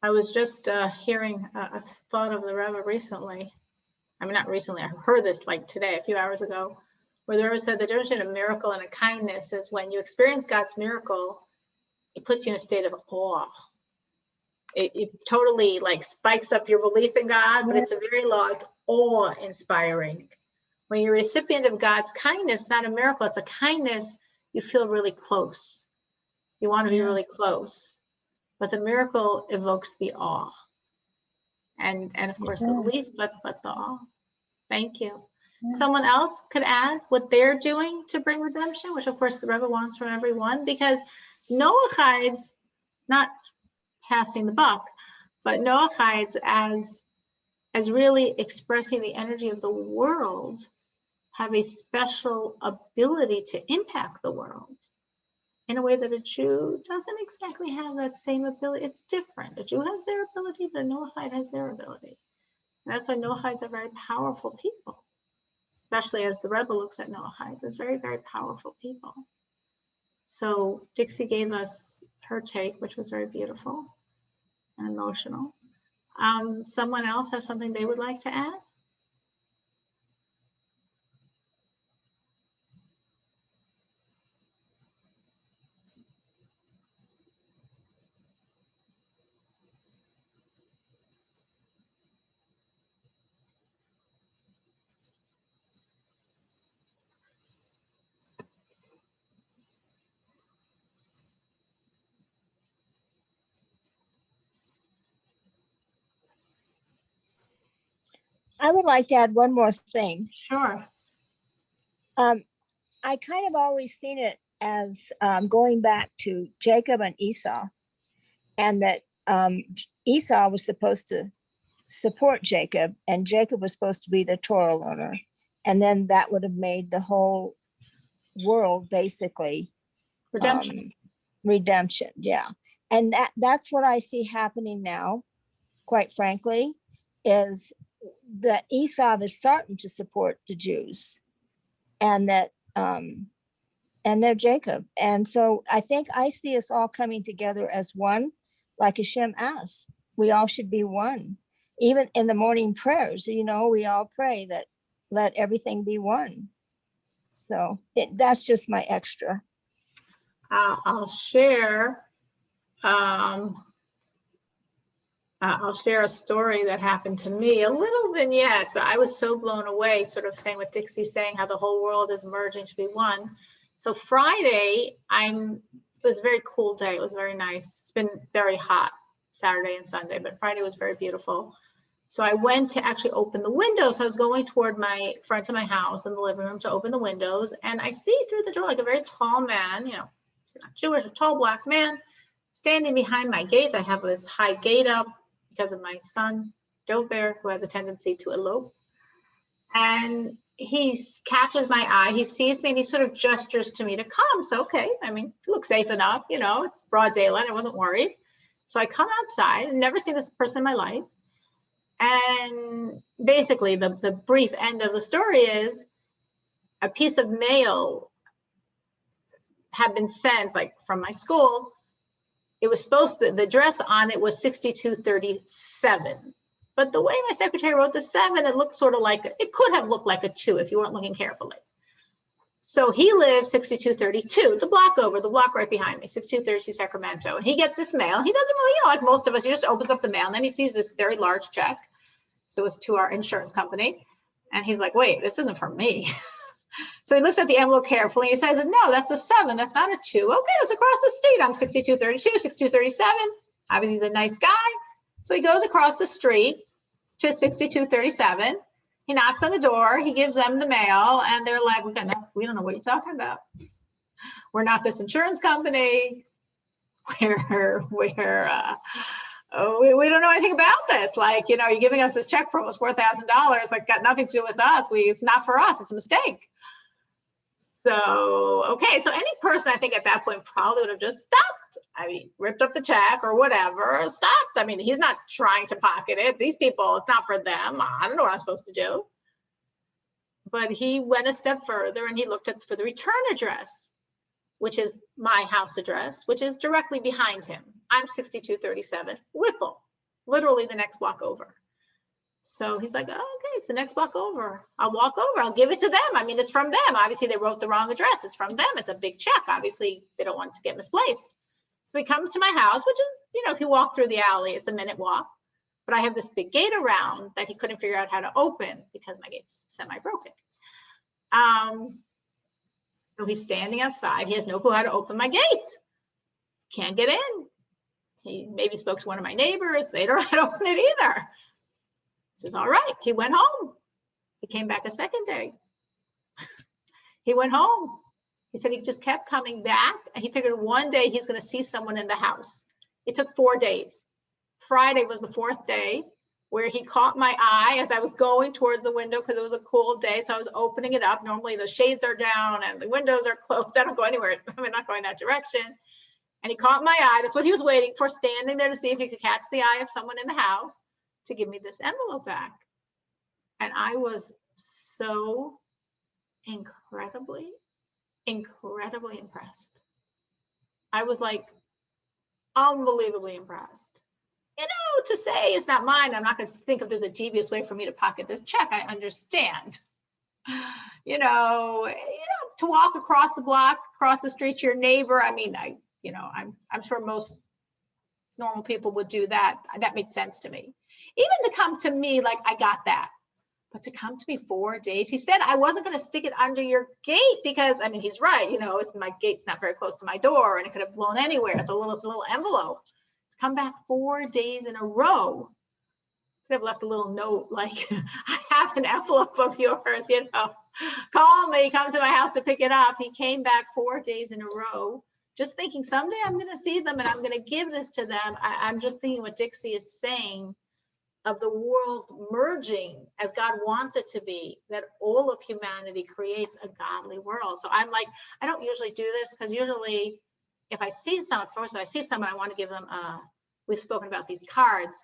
I was just hearing a thought of the Rebbe recently. I mean, not recently. I heard this like today, a few hours ago, where the Rebbe said the difference between a miracle and a kindness is when you experience God's miracle, it puts you in a state of awe. It totally like spikes up your belief in God, but it's a very like awe-inspiring. When you're a recipient of God's kindness, not a miracle, it's a kindness, you feel really close. You want to be really close. But the miracle evokes the awe. And of course the belief, but the awe. Thank you. Someone else could add what they're doing to bring redemption, which of course the Rebbe wants from everyone, because Noahides, not passing the buck, but Noahides as really expressing the energy of the world, have a special ability to impact the world in a way that a Jew doesn't exactly have that same ability. It's different. A Jew has their ability, but a Noahide has their ability. And that's why Noahides are very powerful people, especially as the Rebbe looks at Noahides as very, very powerful people. So Dixie gave us her take, which was very beautiful and emotional. Someone else have something they would like to add? I would like to add one more thing. Sure. I kind of always seen it as going back to Jacob and Esau, and that Esau was supposed to support Jacob, and Jacob was supposed to be the Torah owner, and then that would have made the whole world basically Redemption. redemption. Yeah, and that's what I see happening now. Quite frankly, is that Esau is starting to support the Jews, and that and they're Jacob. And so I think I see us all coming together as one, like Hashem asks. We all should be one. Even in the morning prayers, you know, we all pray that let everything be one. So that's just my extra. I'll share. I'll share a story that happened to me, a little vignette, but I was so blown away, sort of saying what Dixie's saying, how the whole world is merging to be one. So Friday, it was a very cool day. It was very nice. It's been very hot Saturday and Sunday, but Friday was very beautiful. So I went to actually open the windows. So I was going toward my front of my house in the living room to open the windows. And I see through the door, like a very tall man, you know, he's not Jewish, a tall black man standing behind my gate. I have this high gate up because of my son, Dover, who has a tendency to elope. And he catches my eye, he sees me, and he sort of gestures to me to come. So, okay, I mean, it looks safe enough, you know, it's broad daylight, I wasn't worried. So I come outside, never seen this person in my life. And basically the brief end of the story is a piece of mail had been sent, like from my school. It was supposed to, the address on it was 6237. But the way my secretary wrote the 7, it looked sort of like, it could have looked like a 2 if you weren't looking carefully. So he lives 6232, the block over, the block right behind me, 6232 Sacramento. And he gets this mail. He doesn't really, you know, like most of us, he just opens up the mail and then he sees this very large check. So it's to our insurance company. And he's like, wait, this isn't for me. So he looks at the envelope carefully. And he says, no, that's a 7. That's not a 2. Okay, it's across the street. I'm 6232, 6237. Obviously, he's a nice guy. So he goes across the street to 6237. He knocks on the door. He gives them the mail. And they're like, we don't know what you're talking about. We're not this insurance company. We don't know anything about this. Like, you know, you're giving us this check for almost $4,000. Like, got nothing to do with us. It's not for us. It's a mistake. So, okay. So any person, I think at that point probably would have just stopped. I mean, ripped up the check or whatever, stopped. I mean, he's not trying to pocket it. These people, it's not for them. I don't know what I'm supposed to do. But he went a step further and he looked for the return address, which is my house address, which is directly behind him. I'm 6237 Whipple, literally the next block over. So he's like, oh, okay, it's the next block over. I'll walk over, I'll give it to them. I mean, it's from them. Obviously, they wrote the wrong address. It's from them. It's a big check. Obviously, they don't want it to get misplaced. So he comes to my house, which is, you know, if you walk through the alley, it's a minute walk. But I have this big gate around that he couldn't figure out how to open because my gate's semi-broken. So he's standing outside. He has no clue how to open my gate. Can't get in. He maybe spoke to one of my neighbors. They don't know how to open it either. He says, all right. He went home. He came back a second day. He went home. He said he just kept coming back. And he figured one day he's going to see someone in the house. It took 4 days. Friday was the 4th day where he caught my eye as I was going towards the window because it was a cool day. So I was opening it up. Normally the shades are down and the windows are closed. I don't go anywhere. I mean, not going that direction. And he caught my eye. That's what he was waiting for, standing there to see if he could catch the eye of someone in the house to give me this envelope back. And I was so incredibly impressed. I was like unbelievably impressed. You know, to say it's not mine, I'm not going to think if there's a devious way for me to pocket this check. I understand. You know, to walk across the block, across the street to your neighbor. I mean, I'm sure most normal people would do that. That made sense to me. Even to come to me, like, I got that. But to come to me 4 days, he said I wasn't going to stick it under your gate because, I mean, he's right. You know, my gate's not very close to my door and it could have blown anywhere. It's a little envelope. To come back 4 days in a row could have left a little note like, I have an envelope of yours, you know, call me, come to my house to pick it up. He came back 4 days in a row, just thinking someday I'm going to see them and I'm going to give this to them. I'm just thinking what Dixie is saying of the world merging as God wants it to be, that all of humanity creates a godly world. So I'm like, I don't usually do this because usually if I see someone, first I see someone, I want to give them, we've spoken about these cards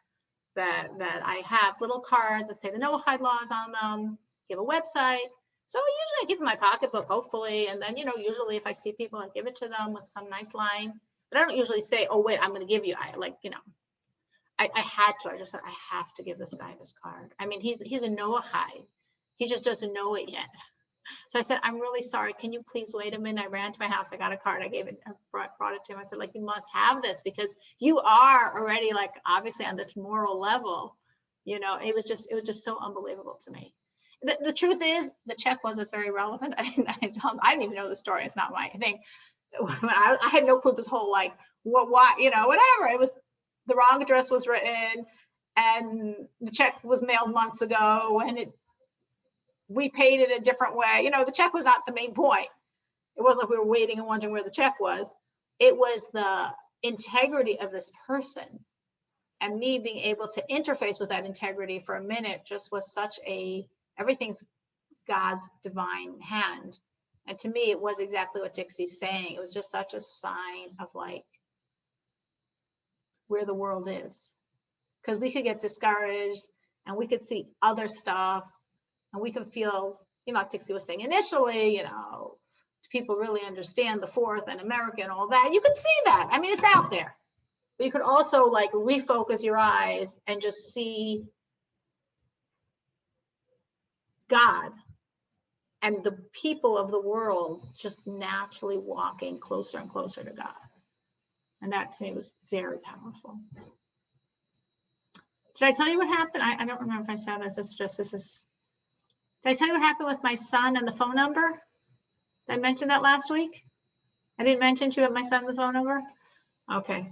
that I have, little cards that say the Noahide laws on them, give a website. So usually I give them my pocketbook, hopefully. And then, you know, usually if I see people, I give it to them with some nice line. But I don't usually say, oh, wait, I'm going to give you, I like, you know, I had to, I just said, I have to give this guy this card. I mean, he's a Noahide. He just doesn't know it yet. So I said, I'm really sorry. Can you please wait a minute? I ran to my house. I got a card. I gave it, I brought it to him. I said, like, you must have this because you are already like, obviously on this moral level, you know, it was just so unbelievable to me. The truth is the check wasn't very relevant. I didn't even know the story. It's not my thing. I had no clue this whole, like, why, you know, whatever. It was, the wrong address was written and the check was mailed months ago and we paid it a different way. You know, the check was not the main point. It wasn't like we were waiting and wondering where the check was. It was the integrity of this person and me being able to interface with that integrity for a minute just was such a, everything's God's divine hand. And to me, it was exactly what Dixie's saying. It was just such a sign of like where the world is. Because we could get discouraged and we could see other stuff and we can feel, you know, like Dixie was saying initially, you know, people really understand the Fourth and America and all that. You can see that. I mean, it's out there. But you could also like refocus your eyes and just see God and the people of the world just naturally walking closer and closer to God. And that to me was very powerful. Did I tell you what happened? I don't remember if I said this. Did I tell you what happened with my son and the phone number? Did I mention that last week? I didn't mention to you my son the phone number? Okay.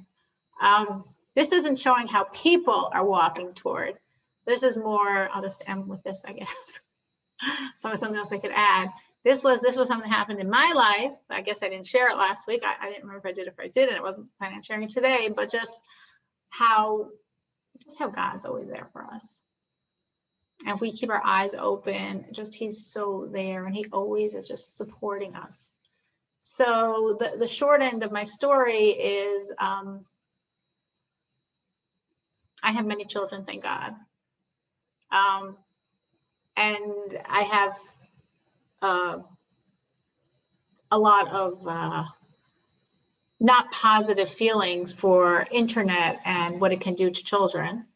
This isn't showing how people are walking toward. This is more, I'll just end with this, I guess. Something else I could add. This was something that happened in my life. I guess I didn't share it last week. I didn't remember if I did or if I didn't. I wasn't planning on sharing it today, but just how God's always there for us. And if we keep our eyes open, just he's so there and he always is just supporting us. So the short end of my story is I have many children, thank God. And I have a lot of not positive feelings for internet and what it can do to children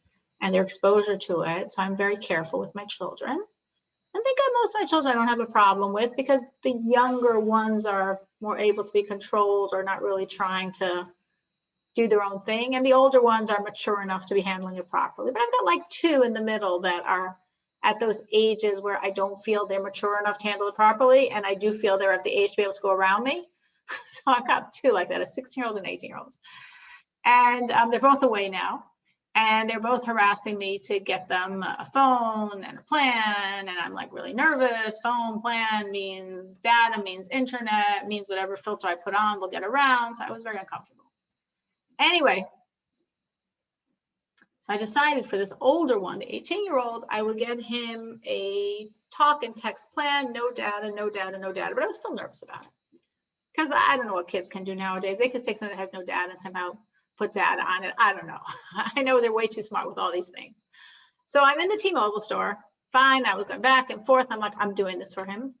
and their exposure to it. So I'm very careful with my children. And thank God most of my children I don't have a problem with because the younger ones are more able to be controlled or not really trying to do their own thing. And the older ones are mature enough to be handling it properly. But I've got like 2 in the middle that are at those ages where I don't feel they're mature enough to handle it properly. And I do feel they're at the age to be able to go around me. So I've got 2 like that, a 16-year-old and 18-year-old. And they're both away now. And they're both harassing me to get them a phone and a plan. And I'm like really nervous. Phone, plan means data, means internet, means whatever filter I put on, they'll get around. So I was very uncomfortable. Anyway, so I decided for this older one, the 18-year-old, I would get him a talk and text plan, no data, no data, no data. But I was still nervous about it. Because I don't know what kids can do nowadays. They could take something that has no data and somehow put data on it. I don't know. I know they're way too smart with all these things. So I'm in the T-Mobile store. Fine. I was going back and forth. I'm like, I'm doing this for him.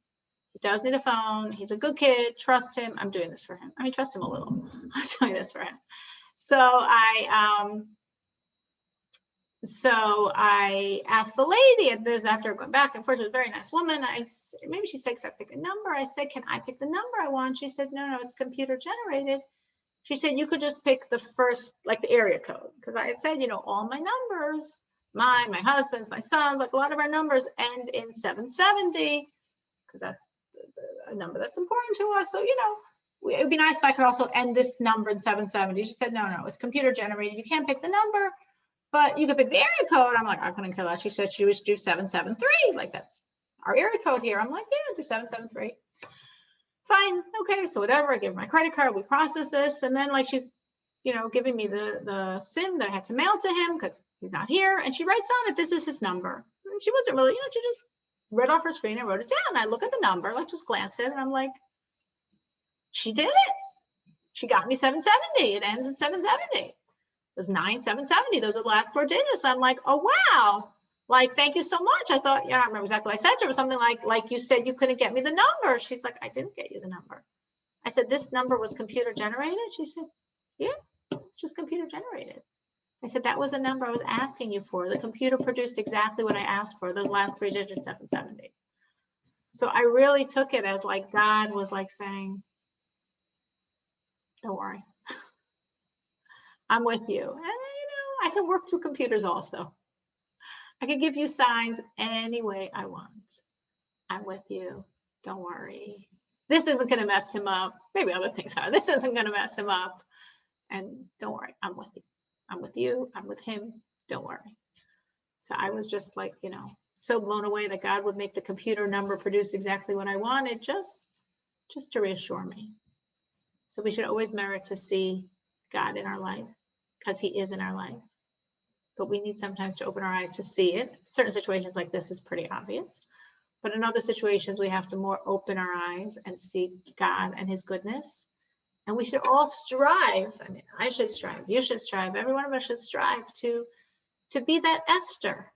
He does need a phone. He's a good kid. Trust him. I'm doing this for him. I mean, trust him a little. I'm doing this for him. So I asked the lady, and there's after going back and forth, she was a very nice woman. Maybe she said, could I pick a number? I said, can I pick the number I want? She said, no, it's computer generated. She said, you could just pick the first, like the area code. Because I had said, you know, all my numbers, mine, my husband's, my son's, like a lot of our numbers end in 770, because that's a number that's important to us. So, you know, it would be nice if I could also end this number in 770. She said, no, it's computer generated. You can't pick the number. but you could pick the area code. I'm like, I couldn't care less. She said she was do 773. Like, that's our area code here. I'm like, yeah, do 773. Fine. Okay. So whatever, I give her my credit card, we process this. And then like, she's, you know, giving me the SIM that I had to mail to him because he's not here. And she writes on it, this is his number. And she wasn't really, you know, she just read off her screen and wrote it down. I look at the number, like just glance at it, and I'm like, she did it. She got me 770. It ends in 770. It was 9770. Those are the last 4 digits. I'm like, oh, wow. Like, thank you so much. I thought, yeah, I don't remember exactly what I said to her, something like you said you couldn't get me the number. She's like, I didn't get you the number. I said, this number was computer generated? She said, yeah, it's just computer generated. I said, that was the number I was asking you for. The computer produced exactly what I asked for, those last 3 digits, 770. So I really took it as like God was like saying, don't worry, I'm with you. And you know, I can work through computers also. I can give you signs any way I want. I'm with you, don't worry. This isn't gonna mess him up. Maybe other things are. This isn't gonna mess him up. And don't worry, I'm with you. I'm with you, I'm with him, don't worry. So I was just like, you know, so blown away that God would make the computer number produce exactly what I wanted, just to reassure me. So we should always merit to see God in our life, because he is in our life. But we need sometimes to open our eyes to see it. Certain situations like this is pretty obvious. But in other situations, we have to more open our eyes and see God and his goodness. And we should all strive. I mean, I should strive. You should strive. Every one of us should strive to be that Esther.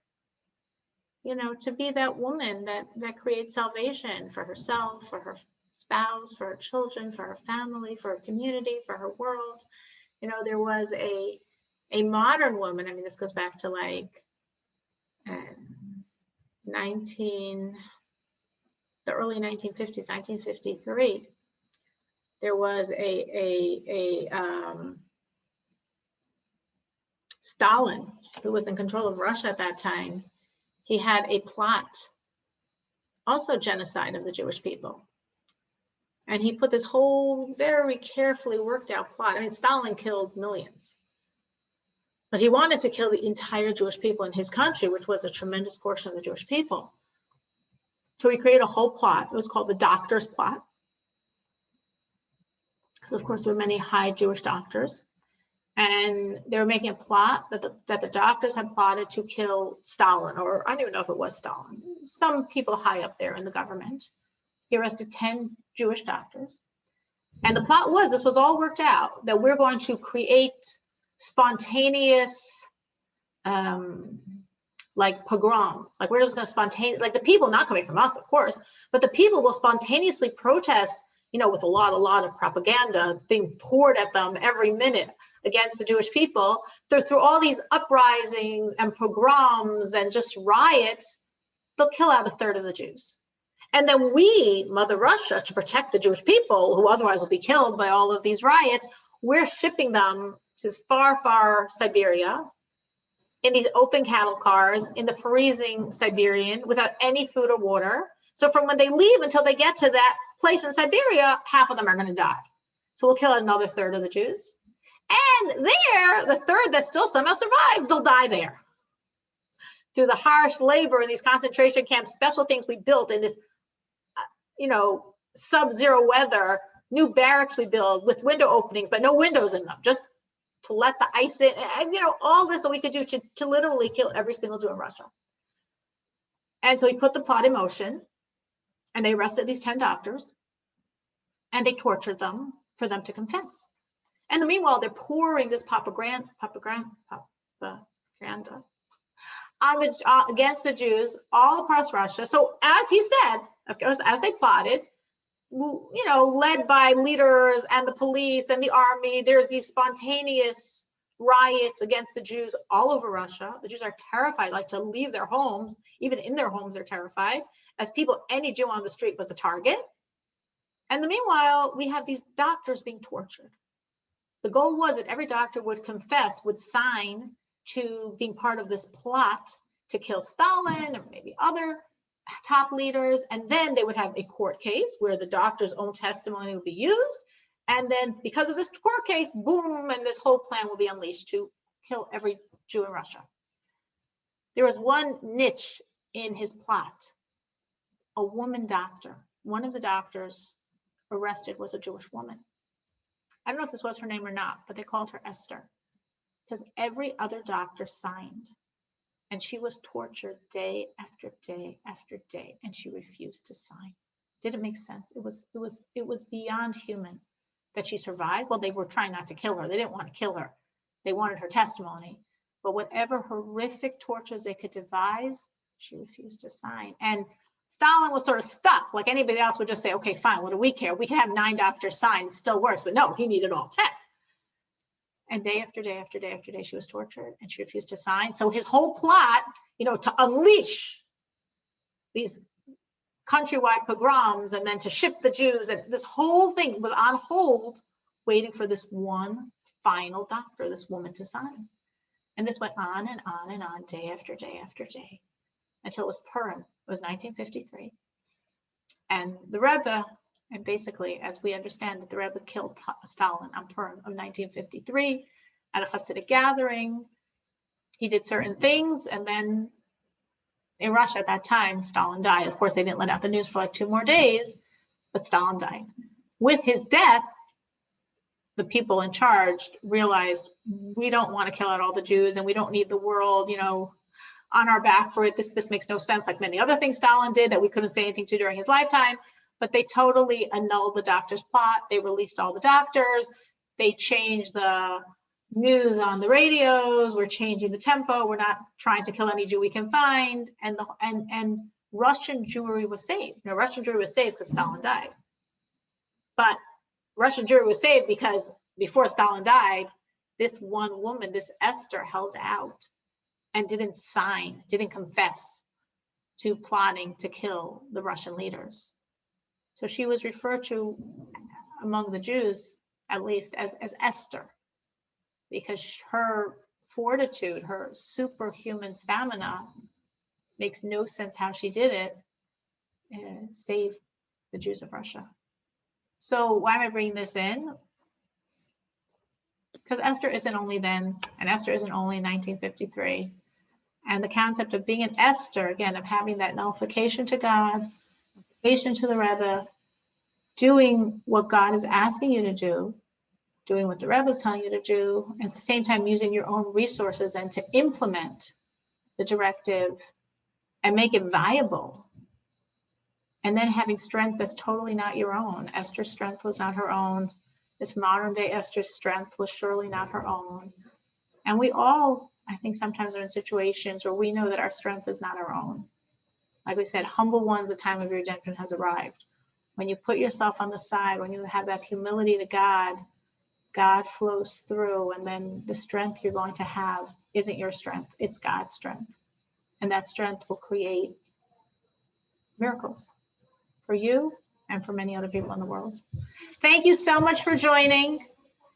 You know, to be that woman that creates salvation for herself, for her spouse, for her children, for her family, for her community, for her world. You know, there was a modern woman. I mean, this goes back to like the early 1950s, 1953. There was a Stalin, who was in control of Russia at that time. He had a plot, also genocide of the Jewish people. And he put this whole very carefully worked out plot. I mean, Stalin killed millions, but he wanted to kill the entire Jewish people in his country, which was a tremendous portion of the Jewish people. So he created a whole plot. It was called the doctor's plot. Because of course there were many high Jewish doctors. And they were making a plot that the doctors had plotted to kill Stalin, or I don't even know if it was Stalin, some people high up there in the government. He arrested 10 Jewish doctors. And the plot was, this was all worked out, that we're going to create spontaneous, like pogroms. Like we're just going to spontaneously, like the people, not coming from us, of course, but the people will spontaneously protest, you know, with a lot of propaganda being poured at them every minute against the Jewish people. Through all these uprisings and pogroms and just riots, they'll kill out 1/3 of the Jews. And then we, Mother Russia, to protect the Jewish people who otherwise will be killed by all of these riots, we're shipping them to far, far Siberia in these open cattle cars in the freezing Siberian without any food or water. So from when they leave until they get to that place in Siberia, half of them are going to die. So we'll kill another 1/3 of the Jews. And there, the 1/3 that still somehow survived, they'll die there. Through the harsh labor in these concentration camps, special things we built in this, you know, sub-zero weather, new barracks we build with window openings, but no windows in them, just to let the ice in, and, you know, all this that we could do to literally kill every single Jew in Russia. And so he put the plot in motion, and they arrested these 10 doctors, and they tortured them for them to confess. And meanwhile, they're pouring this propaganda against the Jews all across Russia. So as he said, of course, as they plotted, you know, led by leaders and the police and the army, there's these spontaneous riots against the Jews all over Russia. The Jews are terrified, like to leave their homes. Even in their homes, they're terrified. As people, any Jew on the street was a target. And meanwhile, we have these doctors being tortured. The goal was that every doctor would confess, would sign to being part of this plot to kill Stalin or maybe other top leaders. And then they would have a court case where the doctor's own testimony would be used. And then because of this court case, boom, and this whole plan will be unleashed to kill every Jew in Russia. There was one niche in his plot, a woman doctor. One of the doctors arrested was a Jewish woman. I don't know if this was her name or not, but they called her Esther because every other doctor signed, and she was tortured day after day after day, and she refused to sign. Did it make sense? It was beyond human that she survived. Well, they were trying not to kill her. They didn't want to kill her. They wanted her testimony. But whatever horrific tortures they could devise, she refused to sign. And Stalin was sort of stuck. Like anybody else would just say, okay, fine, what do we care? We can have 9 doctors sign, it still works. But no, he needed all 10. And day after day after day after day, she was tortured and she refused to sign. So his whole plot, to unleash these countrywide pogroms and then to ship the Jews, and this whole thing was on hold, waiting for this one final doctor, this woman, to sign. And this went on and on and on, day after day after day, until it was Purim. It was 1953. And the Rebbe, and basically, as we understand it, the Rebbe killed Stalin on Purim of 1953 at a Hasidic gathering. He did certain things, and then in Russia at that time, Stalin died. Of course, they didn't let out the news for like 2 more days, but Stalin died. With his death, the people in charge realized, we don't want to kill out all the Jews, and we don't need the world, on our back for it. This makes no sense, like many other things Stalin did that we couldn't say anything to during his lifetime. But they totally annulled the doctor's plot. They released all the doctors. They changed the news on the radios. We're changing the tempo. We're not trying to kill any Jew we can find. And Russian Jewry was saved. Russian Jewry was saved because Stalin died. But Russian Jewry was saved because before Stalin died, this one woman, this Esther, held out and didn't sign, didn't confess to plotting to kill the Russian leaders. So she was referred to among the Jews, at least, as Esther, because her fortitude, her superhuman stamina, makes no sense how she did it, and saved the Jews of Russia. So why am I bringing this in? Because Esther isn't only then, and Esther isn't only in 1953. And the concept of being an Esther, again, of having that nullification to God, nullification to the Rebbe, doing what God is asking you to do, doing what the Rebbe is telling you to do, and at the same time using your own resources and to implement the directive and make it viable. And then having strength that's totally not your own. Esther's strength was not her own. This modern day Esther's strength was surely not her own. And we all, I think, sometimes are in situations where we know that our strength is not our own. Like we said, humble ones, the time of your redemption has arrived. When you put yourself on the side, when you have that humility to God, God flows through, and then the strength you're going to have isn't your strength, it's God's strength. And that strength will create miracles for you and for many other people in the world. Thank you so much for joining.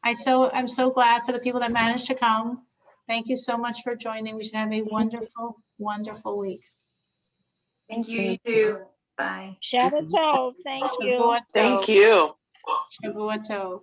I'm so glad for the people that managed to come. Thank you so much for joining. We should have a wonderful, wonderful week. Thank you, you too. Bye. Shabbat Tov. Thank you. Thank you. Shavua Tov.